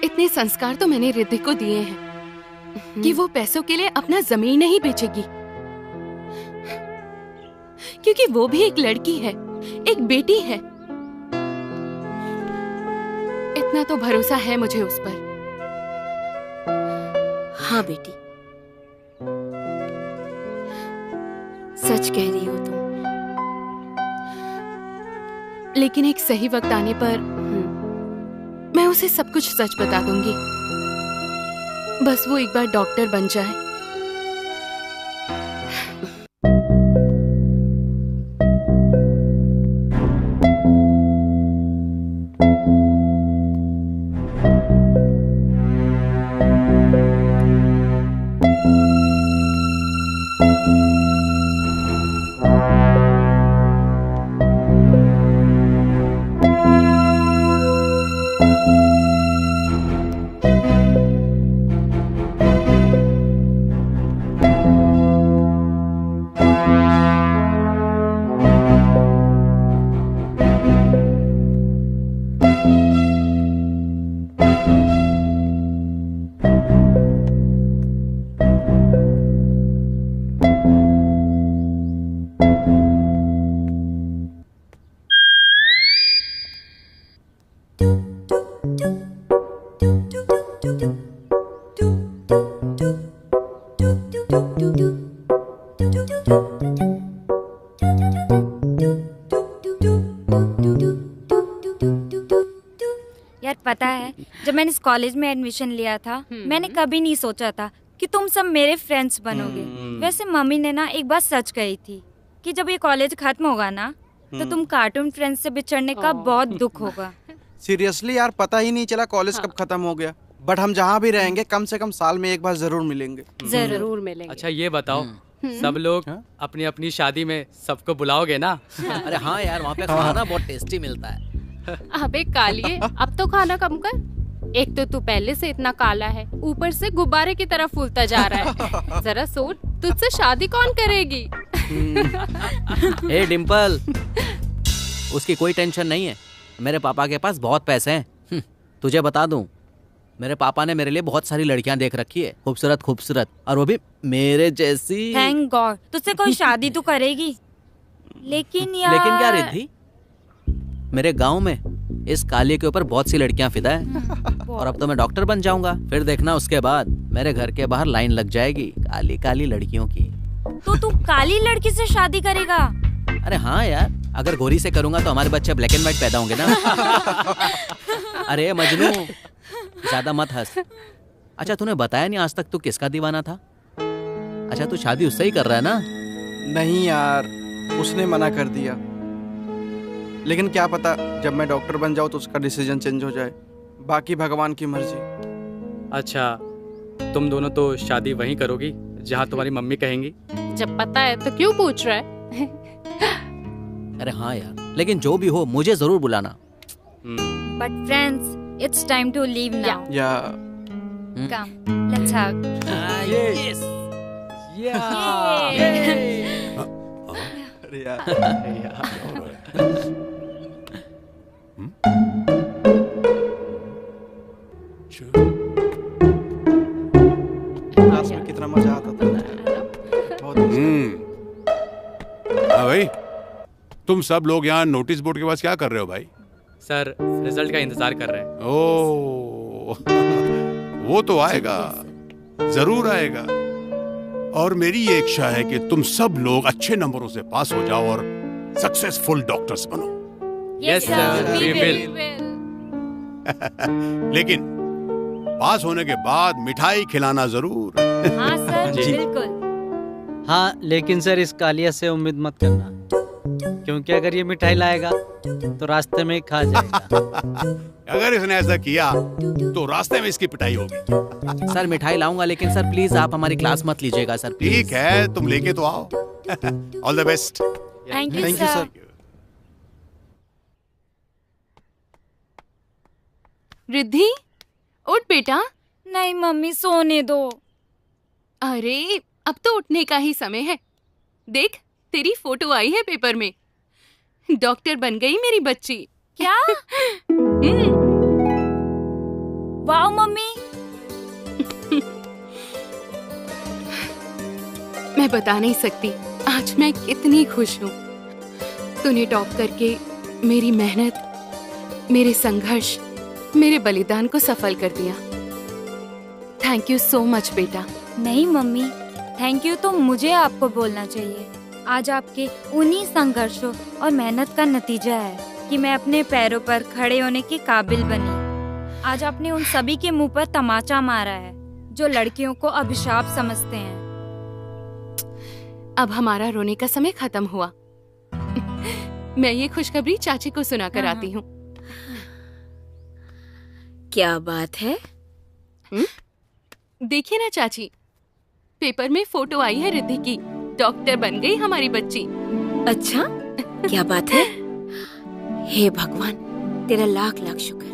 [SPEAKER 3] इतने संस्कार तो मैंने रिद्धि को दिए हैं कि वो पैसों के लिए अपना जमीन नहीं बेचेगी, क्योंकि वो भी एक लड़की है, एक बेटी है। इतना तो भरोसा है मुझे उस पर।
[SPEAKER 9] हाँ बेटी, सच कह रही हो तुम।
[SPEAKER 3] लेकिन एक सही वक्त आने पर मैं उसे सब कुछ सच बता दूंगी, बस वो एक बार डॉक्टर बन जाए।
[SPEAKER 15] यार पता है, जब मैंने इस कॉलेज में एडमिशन लिया था मैंने कभी नहीं सोचा था कि तुम सब मेरे फ्रेंड्स बनोगे। वैसे मम्मी ने ना एक बात सच कही थी कि जब ये कॉलेज खत्म होगा ना तो तुम कार्टून फ्रेंड्स से बिछड़ने का बहुत दुख होगा।
[SPEAKER 16] सीरियसली यार, पता ही नहीं चला कॉलेज कब खत्म हो गया। बट हम जहाँ भी रहेंगे कम से कम साल में एक बार जरूर मिलेंगे।
[SPEAKER 11] जरूर मिलेंगे।
[SPEAKER 14] अच्छा ये बताओ, सब लोग अपनी अपनी शादी में सबको बुलाओगे ना?
[SPEAKER 10] अरे हाँ यार, वहाँ पे खाना बहुत टेस्टी मिलता है।
[SPEAKER 11] अबे कालिए, अब तो खाना कम कर। एक तो तू पहले से इतना काला है, ऊपर से गुब्बारे की तरफ फूलता जा रहा है। जरा सोच, तुझसे शादी कौन करेगी?
[SPEAKER 10] ए डिम्पल, उसकी कोई टेंशन नहीं है। मेरे पापा के पास बहुत पैसे हैं। तुझे बता दूं, मेरे पापा ने मेरे लिए बहुत सारी लड़कियां देख रखी है, खूबसूरत खूबसूरत, और वो भी मेरे जैसी।
[SPEAKER 15] थैंक गॉड, तुझसे कोई शादी तो करेगी। लेकिन यार,
[SPEAKER 10] लेकिन क्या रिद्धि, मेरे गांव में इस काली के ऊपर बहुत सी लड़कियां फिदा है। और अब तो मैं डॉक्टर बन जाऊंगा, फिर देखना उसके बाद मेरे घर के बाहर लाइन लग जाएगी काली काली लड़कियों की।
[SPEAKER 15] तो तू काली लड़की से शादी करेगा?
[SPEAKER 10] अरे हाँ यार, अगर गोरी से करूंगा तो हमारे बच्चे ब्लैक एंड व्हाइट पैदा होंगे ना। अरे मजनू, ज्यादा मत हंस। अच्छा तूने बताया नहीं आज तक तू किसका दीवाना था? अच्छा तू शादी उससे ही कर रहा है ना?
[SPEAKER 16] नहीं यार, उसने मना कर दिया। लेकिन क्या पता जब मैं डॉक्टर बन जाऊँ तो उसका डिसीजन चेंज हो जाए। बाकी भगवान की मर्जी।
[SPEAKER 14] अच्छा तुम दोनों तो शादी वहीं करोगी जहाँ तुम्हारी मम्मी कहेंगी?
[SPEAKER 11] जब पता है तो क्यों पूछ रहा है?
[SPEAKER 10] अरे हाँ यार, लेकिन जो भी हो मुझे जरूर बुलाना।
[SPEAKER 15] But friends, it's time to leave now.
[SPEAKER 16] Yeah.
[SPEAKER 15] Come, let's hug.
[SPEAKER 16] Yes.
[SPEAKER 15] Yeah.
[SPEAKER 16] अरे यार। क्लास में कितना मजा आता था। बहुत
[SPEAKER 13] हाँ भाई, तुम सब लोग यहाँ नोटिस बोर्ड के पास क्या कर रहे हो भाई?
[SPEAKER 14] सर रिजल्ट का इंतजार कर रहे हैं।
[SPEAKER 13] ओह, वो तो आएगा, जरूर आएगा। और मेरी ये इच्छा है कि तुम सब लोग अच्छे नंबरों से पास हो जाओ और सक्सेसफुल डॉक्टर्स बनो।
[SPEAKER 14] Yes, sir, we will.
[SPEAKER 13] लेकिन पास होने के बाद मिठाई खिलाना जरूर।
[SPEAKER 15] हाँ सर, बिल्कुल।
[SPEAKER 18] हाँ लेकिन सर इस कालिया से उम्मीद मत करना, क्योंकि अगर ये मिठाई लाएगा तो रास्ते में ही खा जाएगा।
[SPEAKER 13] अगर इसने ऐसा किया तो रास्ते में इसकी पिटाई होगी।
[SPEAKER 10] सर मिठाई लाऊंगा, लेकिन सर प्लीज आप हमारी क्लास मत लीजिएगा सर।
[SPEAKER 13] ठीक है, तुम लेके तो आओ। All the best.
[SPEAKER 15] Thank you sir.
[SPEAKER 3] Riddhi, उठ बेटा।
[SPEAKER 15] नहीं मम्मी, सोने दो।
[SPEAKER 3] अरे अब तो उठने का ही समय है। देख, तेरी फोटो आई है पेपर में। डॉक्टर बन गई मेरी बच्ची।
[SPEAKER 15] क्या? वाह मम्मी।
[SPEAKER 3] मैं बता नहीं सकती आज मैं कितनी खुश हूँ। तूने टॉप करके मेरी मेहनत, मेरे संघर्ष, मेरे बलिदान को सफल कर दिया। थैंक यू सो मच बेटा।
[SPEAKER 15] नहीं मम्मी, थैंक यू तो मुझे आपको बोलना चाहिए। आज आपके उन्हीं संघर्षों और मेहनत का नतीजा है कि मैं अपने पैरों पर खड़े होने के काबिल बनी। आज आपने उन सभी के मुंह पर तमाचा मारा है जो लड़कियों को अभिशाप समझते हैं।
[SPEAKER 3] अब हमारा रोने का समय खत्म हुआ। मैं ये खुशखबरी चाची को सुनाकर आती हूँ।
[SPEAKER 9] क्या बात है?
[SPEAKER 3] देखिए ना चाची, पेपर में फोटो आई है रिद्धि की। डॉक्टर बन गई हमारी बच्ची।
[SPEAKER 9] अच्छा, क्या बात है? हे भगवान, तेरा लाख लाख शुक्र।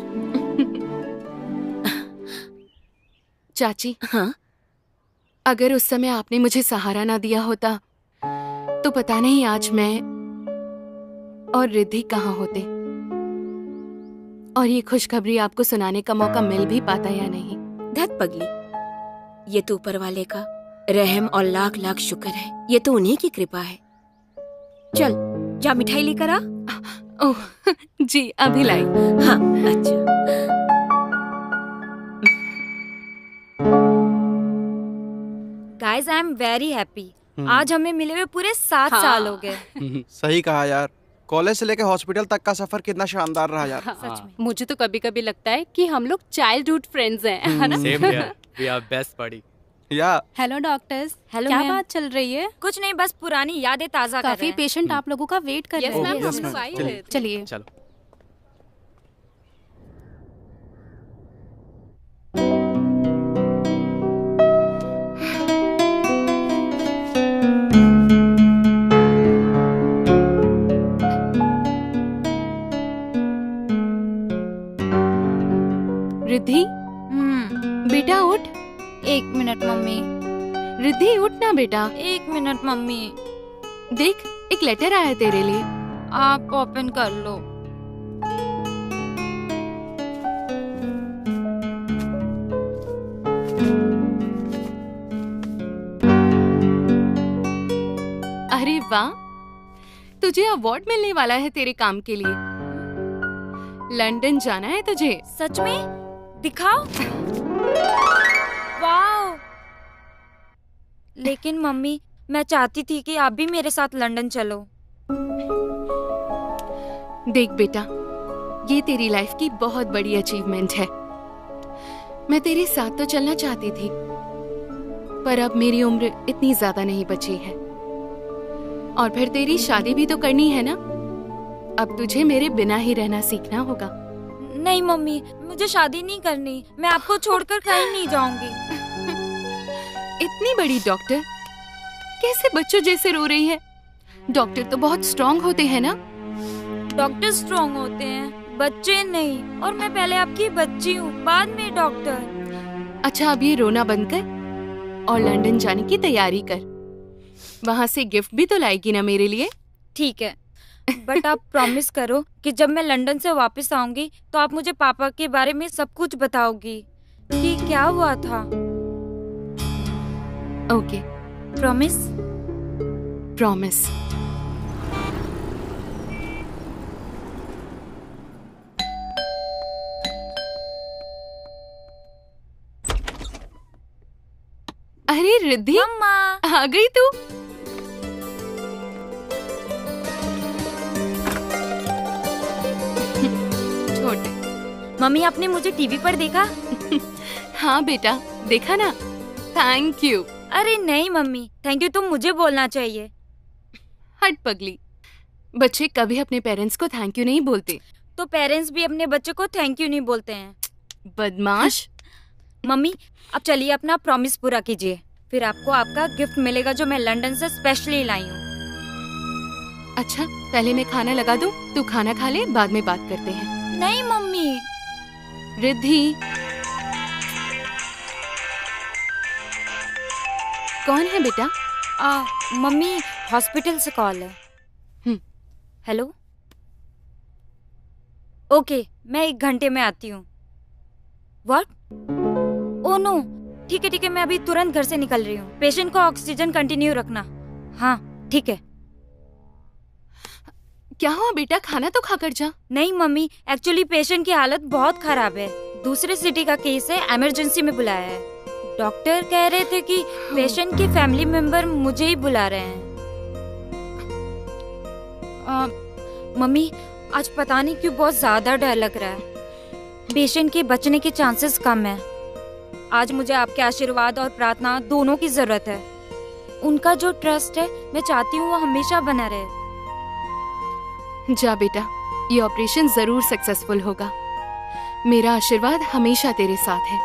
[SPEAKER 3] चाची,
[SPEAKER 9] हाँ?
[SPEAKER 3] अगर उस समय आपने मुझे सहारा ना दिया होता तो पता नहीं आज मैं और रिद्धि कहाँ होते, और ये खुशखबरी आपको सुनाने का मौका मिल भी पाता या नहीं।
[SPEAKER 9] धत पगली, ये तो ऊपर वाले का रहम और लाख लाख शुक्र है। ये तो उन्हीं की कृपा है। चल जा मिठाई लेकर आ।
[SPEAKER 3] ओह जी, अभी लाई।
[SPEAKER 9] हाँ अच्छा।
[SPEAKER 15] Guys, I am very happy आज हमें मिले हुए पूरे 7 साल हो गए।
[SPEAKER 16] सही कहा यार, कॉलेज से लेकर हॉस्पिटल तक का सफर कितना शानदार रहा यार।
[SPEAKER 11] सच में। मुझे तो कभी कभी लगता है कि हम लोग चाइल्डहुड फ्रेंड्स हैं, है ना?
[SPEAKER 14] Same here, we are best buddy.
[SPEAKER 16] Yeah
[SPEAKER 19] hello doctors,
[SPEAKER 15] hello
[SPEAKER 19] क्या
[SPEAKER 15] मैम।
[SPEAKER 19] बात चल रही है?
[SPEAKER 15] कुछ नहीं, बस पुरानी यादें ताजा कर रहे
[SPEAKER 19] काफी
[SPEAKER 15] हैं।
[SPEAKER 19] पेशेंट आप लोगों का वेट कर
[SPEAKER 11] Yes,
[SPEAKER 19] रहे
[SPEAKER 11] ma'am,
[SPEAKER 19] हैं।
[SPEAKER 11] हम लोग आए हुए थे।
[SPEAKER 19] चलिए
[SPEAKER 14] चलो।
[SPEAKER 3] रिद्धि, बेटा उठ।
[SPEAKER 15] 1 मिनट मम्मी।
[SPEAKER 3] रिद्धि उठ ना बेटा।
[SPEAKER 15] 1 मिनट मम्मी।
[SPEAKER 3] देख, एक लेटर आया तेरे लिए।
[SPEAKER 15] आप ओपन कर लो।
[SPEAKER 3] अरे वाह, तुझे अवार्ड मिलने वाला है तेरे काम के लिए। लंदन जाना है तुझे।
[SPEAKER 15] सच में? दिखाओ। वाओ। लेकिन मम्मी, मैं चाहती थी कि आप भी मेरे साथ लंदन चलो।
[SPEAKER 3] देख बेटा, ये तेरी लाइफ की बहुत बड़ी अचीवमेंट है। मैं तेरे साथ तो चलना चाहती थी, पर अब मेरी उम्र इतनी ज्यादा नहीं बची है, और फिर तेरी शादी भी तो करनी है ना। अब तुझे मेरे बिना ही रहना सीखना होगा।
[SPEAKER 15] नहीं मम्मी, मुझे शादी नहीं करनी। मैं आपको छोड़कर कहीं नहीं जाऊंगी।
[SPEAKER 3] इतनी बड़ी डॉक्टर कैसे बच्चों जैसे रो रही है? डॉक्टर तो बहुत स्ट्रांग होते हैं ना।
[SPEAKER 15] डॉक्टर स्ट्रांग होते हैं, बच्चे नहीं। और मैं पहले आपकी बच्ची हूँ, बाद में डॉक्टर।
[SPEAKER 3] अच्छा, अब ये रोना बंद कर और लंदन जाने की तैयारी कर। वहाँ से गिफ्ट भी तो लाएगी ना मेरे लिए?
[SPEAKER 15] ठीक है, बट आप प्रॉमिस करो कि जब मैं लंदन से वापस आऊंगी तो आप मुझे पापा के बारे में सब कुछ बताओगी कि क्या हुआ था।
[SPEAKER 3] Okay,
[SPEAKER 15] promise?
[SPEAKER 3] प्रॉमिस। अरे रिद्धि, आ गई तू? छोटे।
[SPEAKER 15] मम्मी, आपने मुझे टीवी पर देखा?
[SPEAKER 3] हाँ बेटा, देखा ना। Thank you.
[SPEAKER 15] अरे नहीं मम्मी, थैंक यू तो मुझे बोलना चाहिए।
[SPEAKER 3] हट पगली, बच्चे कभी अपने पेरेंट्स को थैंक यू नहीं बोलते।
[SPEAKER 15] तो पेरेंट्स भी अपने बच्चे को थैंक यू नहीं बोलते हैं।
[SPEAKER 3] बदमाश।
[SPEAKER 15] मम्मी, अब चलिए अपना प्रॉमिस पूरा कीजिए, फिर आपको आपका गिफ्ट मिलेगा जो मैं लंदन से स्पेशली लाई हूँ।
[SPEAKER 3] अच्छा, पहले मैं खाना लगा दूं? तू खाना खा ले, बाद में बात करते हैं।
[SPEAKER 15] नहीं मम्मी।
[SPEAKER 3] रिद्धि, कौन है बेटा?
[SPEAKER 15] मम्मी, हॉस्पिटल से कॉल है। हेलो। ओके, मैं 1 घंटे में आती हूँ। व्हाट? ओह नो, ठीक है, मैं अभी तुरंत घर से निकल रही हूँ। पेशेंट को ऑक्सीजन कंटिन्यू रखना। हाँ ठीक है।
[SPEAKER 3] क्या हुआ बेटा, खाना तो खाकर जा।
[SPEAKER 15] नहीं मम्मी, एक्चुअली पेशेंट की हालत बहुत खराब है। दूसरे सिटी का केस है, इमरजेंसी में बुलाया है। डॉक्टर कह रहे थे कि पेशेंट के फैमिली मेंबर मुझे ही बुला रहे हैं। मम्मी, आज पता नहीं क्यों बहुत ज्यादा डर लग रहा है। पेशेंट के बचने के चांसेस कम है। आज मुझे आपके आशीर्वाद और प्रार्थना दोनों की जरूरत है। उनका जो ट्रस्ट है, मैं चाहती हूँ वो हमेशा बना रहे।
[SPEAKER 3] जा बेटा, ये ऑपरेशन जरूर सक्सेसफुल होगा। मेरा आशीर्वाद हमेशा तेरे साथ है।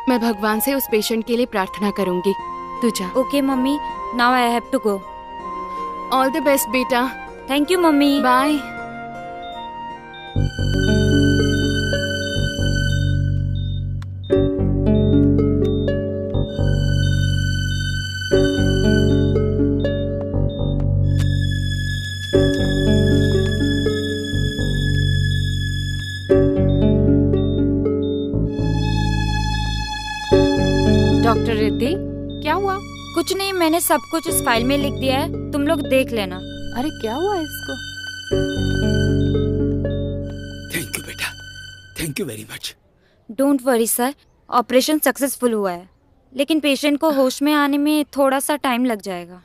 [SPEAKER 3] मैं भगवान से उस पेशेंट के लिए प्रार्थना करूंगी। तू जा।
[SPEAKER 15] Okay mummy, now I have to go.
[SPEAKER 3] All the best बेटा।
[SPEAKER 15] Thank you mummy.
[SPEAKER 3] Bye.
[SPEAKER 11] Doctor Riddhi, क्या हुआ?
[SPEAKER 15] कुछ नहीं, मैंने सब कुछ इस फाइल में लिख दिया है, तुम लोग देख लेना।
[SPEAKER 11] अरे क्या हुआ इसको?
[SPEAKER 6] थैंक यू बेटा, thank you very much.
[SPEAKER 15] Don't worry sir, operation successful हुआ है। लेकिन पेशेंट को होश में आने में थोड़ा सा टाइम लग जाएगा।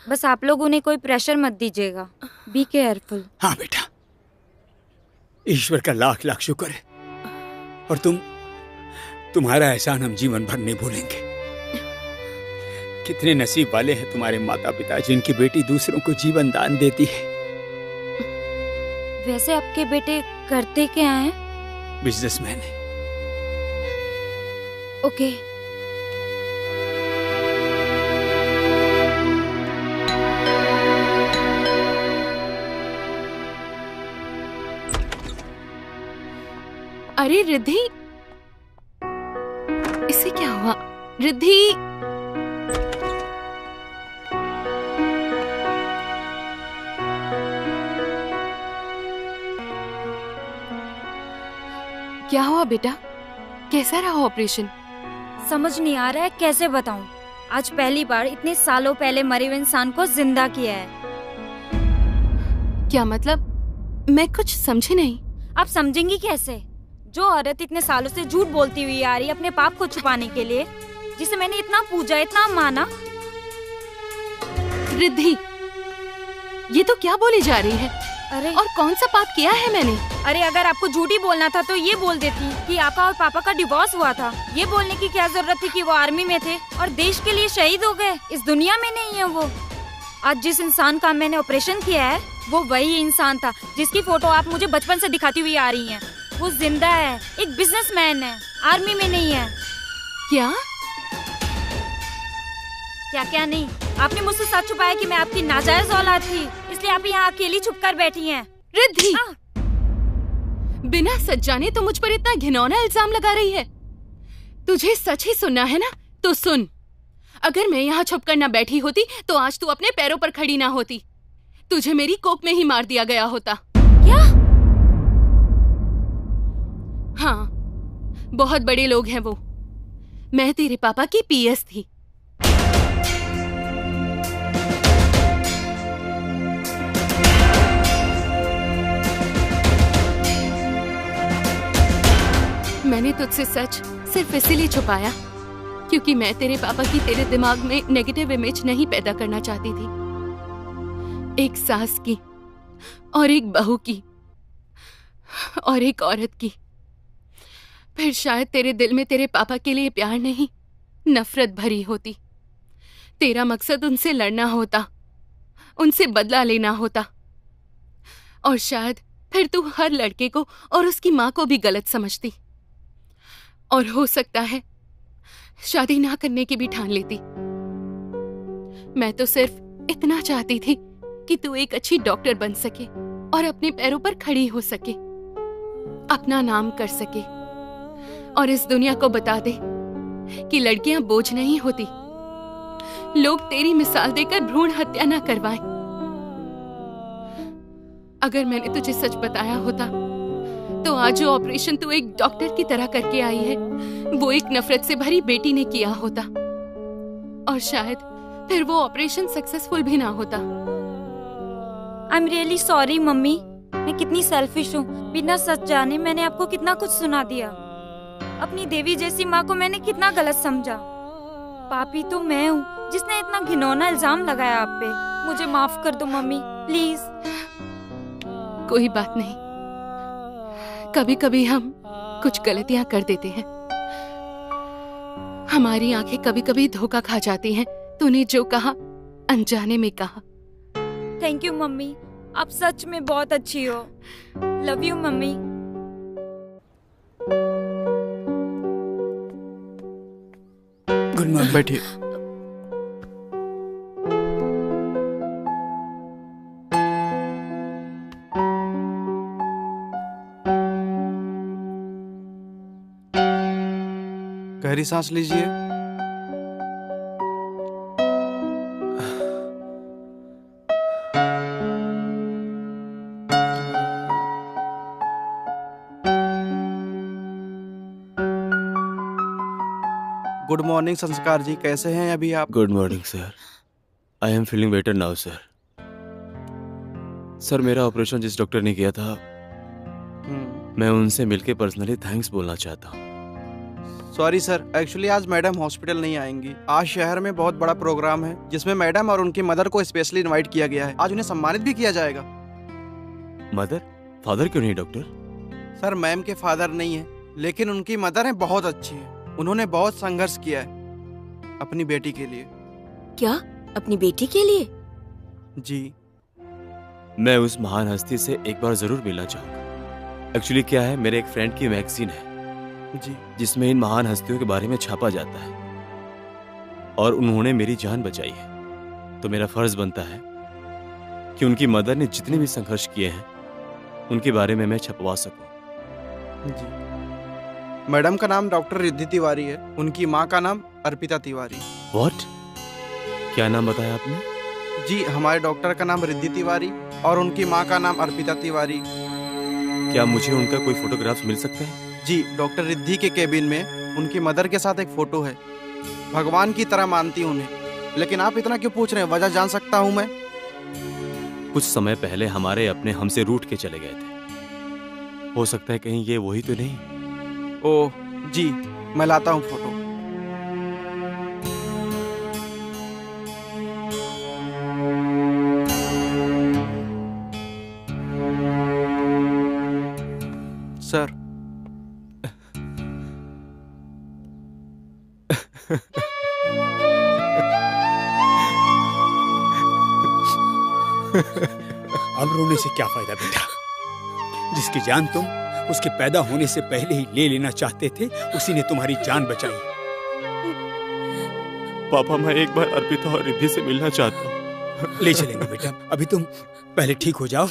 [SPEAKER 15] बस आप लोग उन्हें कोई प्रेशर मत दीजिएगा। Be careful.
[SPEAKER 6] हाँ बेटा, ईश्वर का लाख लाख शुक्र है, और तुम्हारा एहसान हम जीवन भर नहीं भूलेंगे। कितने नसीब वाले हैं तुम्हारे माता पिता जिनकी बेटी दूसरों को जीवन दान देती है।
[SPEAKER 15] वैसे आपके बेटे करते क्या हैं?
[SPEAKER 6] बिजनेसमैन है।
[SPEAKER 15] ओके।
[SPEAKER 3] अरे रिद्धि, इसे क्या हुआ? रिद्धि, क्या हुआ बेटा? कैसा रहा ऑपरेशन?
[SPEAKER 15] समझ नहीं आ रहा है कैसे बताऊं। आज पहली बार इतने सालों पहले मरे हुए इंसान को जिंदा किया है।
[SPEAKER 3] क्या मतलब? मैं कुछ समझी नहीं।
[SPEAKER 15] आप समझेंगी कैसे? जो औरत इतने सालों से झूठ बोलती हुई आ रही है अपने पाप को छुपाने के लिए, जिसे मैंने इतना पूजा, इतना माना।
[SPEAKER 3] रिद्धि, ये तो क्या बोली जा रही है?
[SPEAKER 15] अरे,
[SPEAKER 3] और कौन सा पाप किया है मैंने?
[SPEAKER 15] अरे अगर आपको झूठी बोलना था तो ये बोल देती कि आपका और पापा का डिवोर्स हुआ था। ये बोलने की क्या जरूरत थी कि वो आर्मी में थे और देश के लिए शहीद हो गए। इस दुनिया में नहीं है वो। आज जिस इंसान का मैंने ऑपरेशन किया है वो वही इंसान था जिसकी फोटो आप मुझे बचपन से दिखाती हुई आ रही हैं। वो जिंदा है, एक बिजनेसमैन है, आर्मी में नहीं है।
[SPEAKER 3] क्या
[SPEAKER 15] क्या क्या नहीं? आपने मुझसे सच छुपाया कि मैं आपकी नाजायज औलाद थी, इसलिए आप यहाँ अकेली छुप कर बैठी हैं।
[SPEAKER 3] रिद्धि, बिना सच जाने तो मुझ पर इतना घिनौना इल्जाम लगा रही है। तुझे सच ही सुनना है ना, तो सुन। अगर मैं यहाँ छुप कर न बैठी होती तो आज तू अपने पैरों पर खड़ी ना होती। तुझे मेरी कोख में ही मार दिया गया होता।
[SPEAKER 15] क्या?
[SPEAKER 3] हाँ, बहुत बड़े लोग हैं वो। मैं तेरे पापा की पीएस थी। मैंने तुझसे सच सिर्फ इसीलिए छुपाया क्योंकि मैं तेरे पापा की तेरे दिमाग में नेगेटिव इमेज नहीं पैदा करना चाहती थी। एक सास की और एक बहू की और एक औरत की। फिर शायद तेरे दिल में तेरे पापा के लिए प्यार नहीं, नफरत भरी होती। तेरा मकसद उनसे लड़ना होता, उनसे बदला लेना होता। और शायद फिर तू हर लड़के को और उसकी माँ को भी गलत समझती और हो सकता है शादी ना करने की भी ठान लेती। मैं तो सिर्फ इतना चाहती थी कि तू एक अच्छी डॉक्टर बन सके और अपने पैरों पर खड़ी हो सके, अपना नाम कर सके और इस दुनिया को बता दे कि लड़कियां बोझ नहीं होती। लोग तेरी मिसाल देकर भ्रूण हत्या ना करवाएं। अगर मैंने तुझे सच बताया होता तो आज जो ऑपरेशन तू एक डॉक्टर की तरह करके आई है वो एक नफरत से भरी बेटी ने किया होता और शायद फिर वो ऑपरेशन सक्सेसफुल भी ना होता।
[SPEAKER 15] I am really sorry mummy, मैं कितनी सेल्फिश हूँ। बिना सच जाने मैंने आपको कितना कुछ सुना दिया। अपनी देवी जैसी माँ को मैंने कितना गलत समझा। पापी तो मैं हूँ जिसने इतना घिनौना इल्जाम लगाया आप पे। मुझे माफ कर दो मम्मी, प्लीज।
[SPEAKER 3] कोई बात नहीं, कभी कभी हम कुछ गलतियां कर देते हैं। हमारी आंखें कभी कभी धोखा खा जाती हैं। तूने जो कहा अनजाने में कहा।
[SPEAKER 15] थैंक यू मम्मी, आप सच में बहुत अच्छी हो। Love you mummy.
[SPEAKER 6] Good morning.
[SPEAKER 16] बैठिए। गहरी सांस लीजिए। गुड मॉर्निंग संस्कार जी, कैसे हैं अभी आप?
[SPEAKER 4] Good morning sir, I am feeling better now sir. Sir मेरा ऑपरेशन जिस डॉक्टर ने किया था मैं उनसे मिलके पर्सनली थैंक्स बोलना चाहता हूँ।
[SPEAKER 16] सॉरी सर, एक्चुअली आज मैडम हॉस्पिटल नहीं आएंगी। आज शहर में बहुत बड़ा प्रोग्राम है जिसमें मैडम और उनकी मदर को स्पेशली इनवाइट किया गया है। आज उन्हें सम्मानित भी किया जाएगा।
[SPEAKER 4] मदर? फादर क्यों नहीं डॉक्टर?
[SPEAKER 16] सर, मैम के फादर नहीं है, लेकिन उनकी मदर है बहुत अच्छी है। उन्होंने बहुत संघर्ष किया है अपनी बेटी के लिए।
[SPEAKER 9] क्या? अपनी बेटी के लिए?
[SPEAKER 16] जी।
[SPEAKER 4] मैं उस महान हस्ती से एक बार जरूर मिलना चाहूंगा। एक्चुअली क्या है, मेरे एक फ्रेंड की मैगजीन है
[SPEAKER 16] जी,
[SPEAKER 4] जिसमें इन महान हस्तियों के बारे में छापा जाता है और उन्होंने मेरी जान बचाई है। तो मेरा फर्ज बनता है कि उनकी मदर ने जितने भी संघर्ष किए हैं उनके बारे में मैं छपवा सकूं।
[SPEAKER 16] जी। मैडम का नाम डॉक्टर रिद्धि तिवारी है। उनकी माँ का नाम अर्पिता तिवारी।
[SPEAKER 4] व्हाट? क्या नाम बताया आपने?
[SPEAKER 16] जी, हमारे डॉक्टर का नाम रिद्धि तिवारी और उनकी माँ का नाम अर्पिता तिवारी।
[SPEAKER 4] क्या मुझे उनका कोई फोटोग्राफ मिल सकता है?
[SPEAKER 16] जी, डॉक्टर रिद्धि के केबिन में उनकी मदर के साथ एक फोटो है। भगवान की तरह मानती हूँ उन्हें। लेकिन आप इतना क्यों पूछ रहे हैं? वजह जान सकता हूँ मैं?
[SPEAKER 4] कुछ समय पहले हमारे अपने हमसे रूठ के चले गए थे। हो सकता है कहीं ये वही तो नहीं?
[SPEAKER 16] ओह जी, मैं लाता हूँ फोटो। सर,
[SPEAKER 6] अब रोने से क्या फायदा बेटा? जिसकी जान तुम उसके पैदा होने से पहले ही ले लेना चाहते थे, उसी ने तुम्हारी जान बचाई।
[SPEAKER 4] पापा, मैं एक बार अर्पिता और रिद्धि से मिलना चाहता हूँ।
[SPEAKER 6] ले चलेंगे बेटा, अभी तुम पहले ठीक हो जाओ।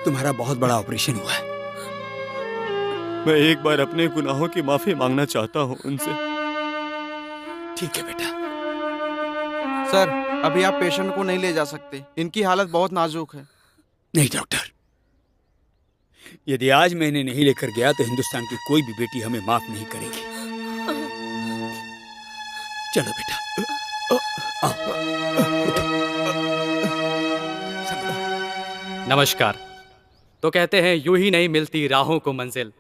[SPEAKER 6] तुम्हारा बहुत बड़ा ऑपरेशन हुआ है।
[SPEAKER 4] मैं एक बार अपने गुनाहों की माफी मांगना चाहता हूँ उनसे।
[SPEAKER 6] ठीक है बेटा।
[SPEAKER 16] सर, अभी आप पेशेंट को नहीं ले जा सकते। इनकी हालत बहुत नाजुक है।
[SPEAKER 6] नहीं डॉक्टर, यदि आज मैं इन्हें नहीं लेकर गया तो हिंदुस्तान की कोई भी बेटी हमें माफ नहीं करेगी। चलो बेटा।
[SPEAKER 14] नमस्कार। तो कहते हैं यूं ही नहीं मिलती राहों को मंजिल,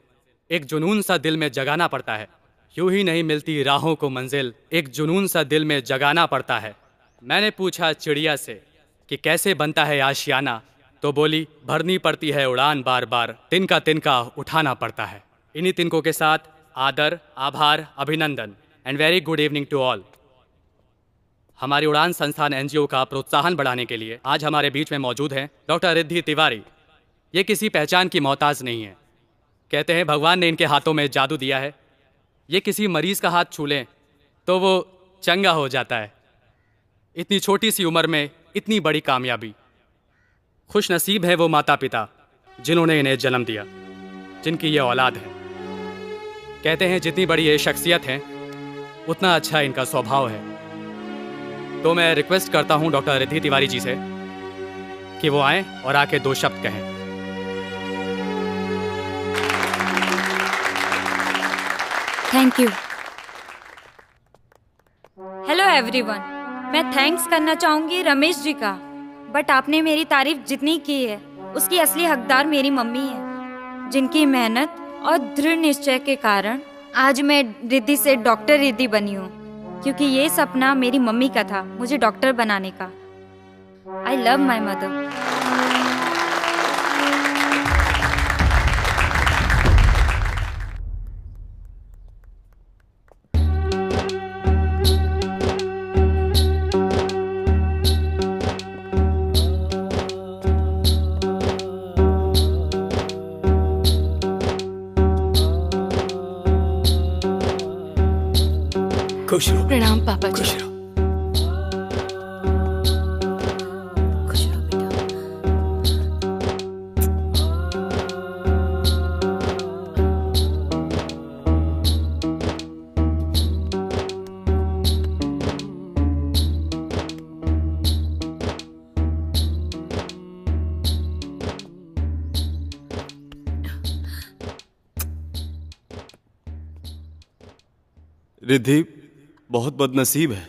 [SPEAKER 14] एक जुनून सा दिल में जगाना पड़ता है। यूं ही नहीं मिलती राहों को मंजिल, एक जुनून सा दिल में जगाना पड़ता है। मैंने पूछा चिड़िया से कि कैसे बनता है आशियाना, तो बोली भरनी पड़ती है उड़ान, बार बार तिनका तिनका उठाना पड़ता है। इन्हीं तिनकों के साथ आदर, आभार, अभिनंदन and very good evening to all. हमारी उड़ान संस्थान एनजीओ का प्रोत्साहन बढ़ाने के लिए आज हमारे बीच में मौजूद हैं डॉक्टर रिद्धि तिवारी। ये किसी पहचान की मोहताज नहीं है। कहते हैं भगवान ने इनके हाथों में जादू दिया है। ये किसी मरीज का हाथ छू लें तो वो चंगा हो जाता है। इतनी छोटी सी उम्र में इतनी बड़ी कामयाबी। खुश नसीब है वो माता पिता जिन्होंने इन्हें जन्म दिया, जिनकी ये औलाद है। कहते हैं जितनी बड़ी ये शख्सियत है उतना अच्छा इनका स्वभाव है। तो मैं रिक्वेस्ट करता हूं डॉक्टर रिद्धि तिवारी जी से कि वो आएं और आके दो शब्द कहें।
[SPEAKER 15] Thank you. हेलो एवरीवन, मैं थैंक्स करना चाहूंगी रमेश जी का, बट आपने मेरी तारीफ जितनी की है उसकी असली हकदार मेरी मम्मी है, जिनकी मेहनत और दृढ़ निश्चय के कारण आज मैं रिद्धि से डॉक्टर रिद्धि बनी हूँ, क्योंकि ये सपना मेरी मम्मी का था, मुझे डॉक्टर बनाने का। I love my mother.
[SPEAKER 6] खुश रहो।
[SPEAKER 3] प्रणाम पापा जी।
[SPEAKER 6] खुश रहो।
[SPEAKER 4] रिद्धि बहुत बदनसीब है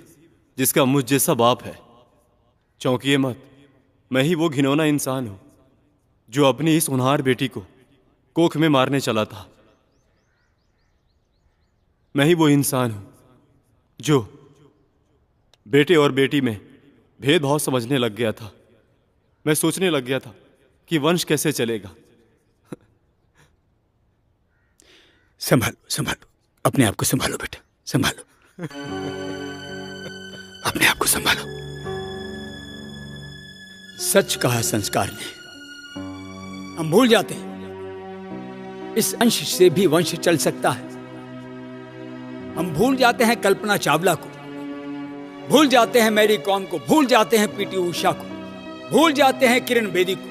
[SPEAKER 4] जिसका मुझ जैसा बाप है। चौंकिए मत, मैं ही वो घिनौना इंसान हूं जो अपनी इस होनहार बेटी को कोख में मारने चला था। मैं ही वो इंसान हूं जो बेटे और बेटी में भेदभाव समझने लग गया था। मैं सोचने लग गया था कि वंश कैसे चलेगा।
[SPEAKER 6] संभालो संभालो, अपने आप को संभालो बेटा, संभालो, अपने आप को संभालो। सच कहा संस्कार ने, हम भूल जाते हैं इस अंश से भी वंश चल सकता है। हम भूल जाते हैं कल्पना चावला को, भूल जाते हैं मैरी कॉम को, भूल जाते हैं पीटी उषा को, भूल जाते हैं किरण बेदी को,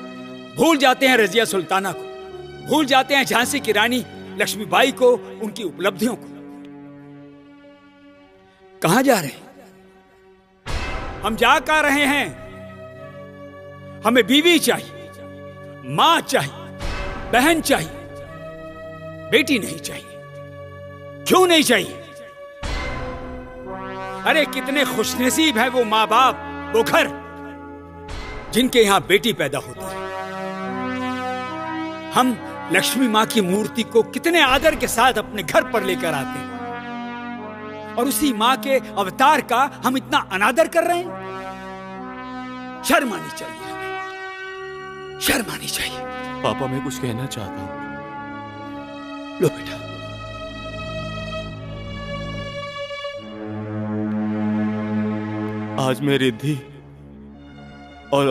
[SPEAKER 6] भूल जाते हैं रजिया सुल्ताना को, भूल जाते हैं झांसी की रानी लक्ष्मीबाई को, उनकी उपलब्धियों को। कहां जा रहे हैं हम? जा कर रहे हैं। हमें बीवी चाहिए, मां चाहिए, बहन चाहिए, बेटी नहीं चाहिए। क्यों नहीं चाहिए? अरे कितने खुशनसीब है वो माँ बाप, वो घर जिनके यहां बेटी पैदा होती है। हम लक्ष्मी मां की मूर्ति को कितने आदर के साथ अपने घर पर लेकर आते हैं, और उसी मां के अवतार का हम इतना अनादर कर रहे हैं। शर्म आनी चाहिए हमें, शर्म आनी चाहिए।
[SPEAKER 4] पापा, मैं कुछ कहना चाहता हूं।
[SPEAKER 6] लो बेटा,
[SPEAKER 4] आज मैं रिद्धि और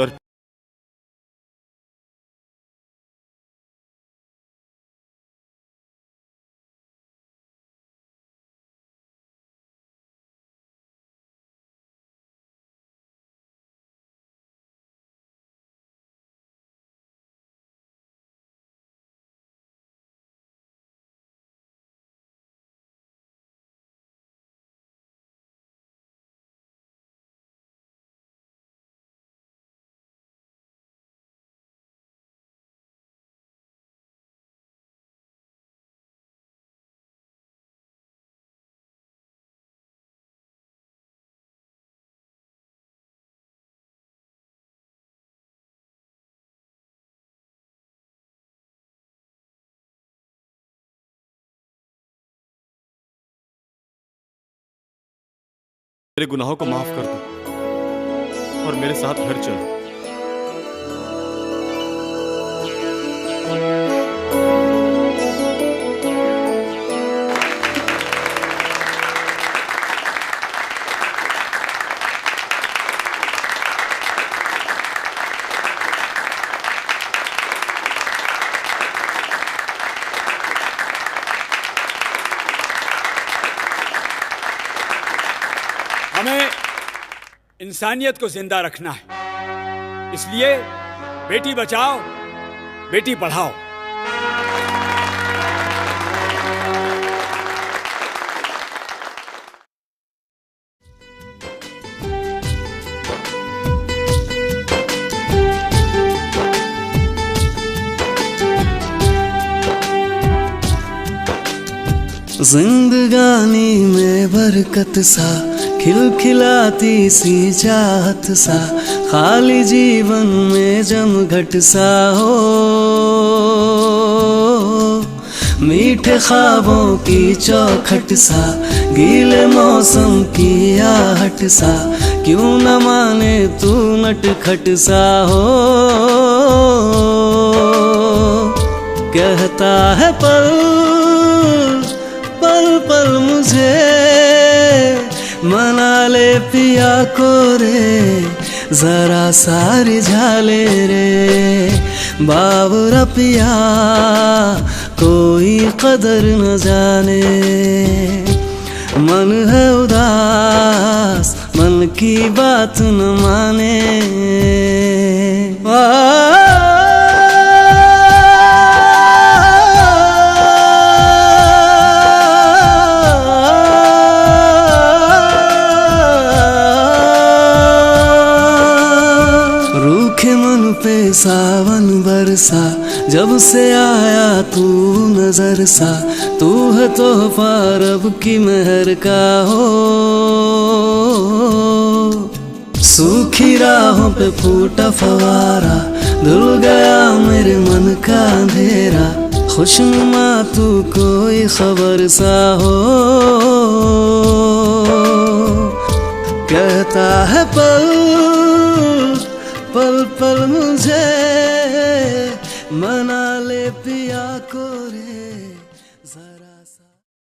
[SPEAKER 4] मेरे गुनाहों को माफ कर दो और मेरे साथ घर चलो।
[SPEAKER 6] हमें इंसानियत को जिंदा रखना है, इसलिए बेटी बचाओ, बेटी पढ़ाओ।
[SPEAKER 17] जिंदगानी में बरकत सा, खिलखिलाती सी चाहत सा, खाली जीवन में जमघट सा हो। मीठे ख्वाबों की चौखट सा, गीले मौसम की आहट सा, क्यों न माने तू नटखट सा हो। कहता है पल पल पल मुझे, मना ले पिया को रे, जरा सारी झाले रे। बाबरा पिया कोई कदर न जाने, मन है उदास मन की बात न माने। सावन बरसा जब से आया तू नजर सा, तू है तोहफा रब की मेहर का हो। सूखी राहों पे फूटा फवारा, धुल गया मेरे मन का अंधेरा, खुशनुमा तू कोई खबर सा हो, कहता है पल पल पल मुझे, मना ले पिया को रे।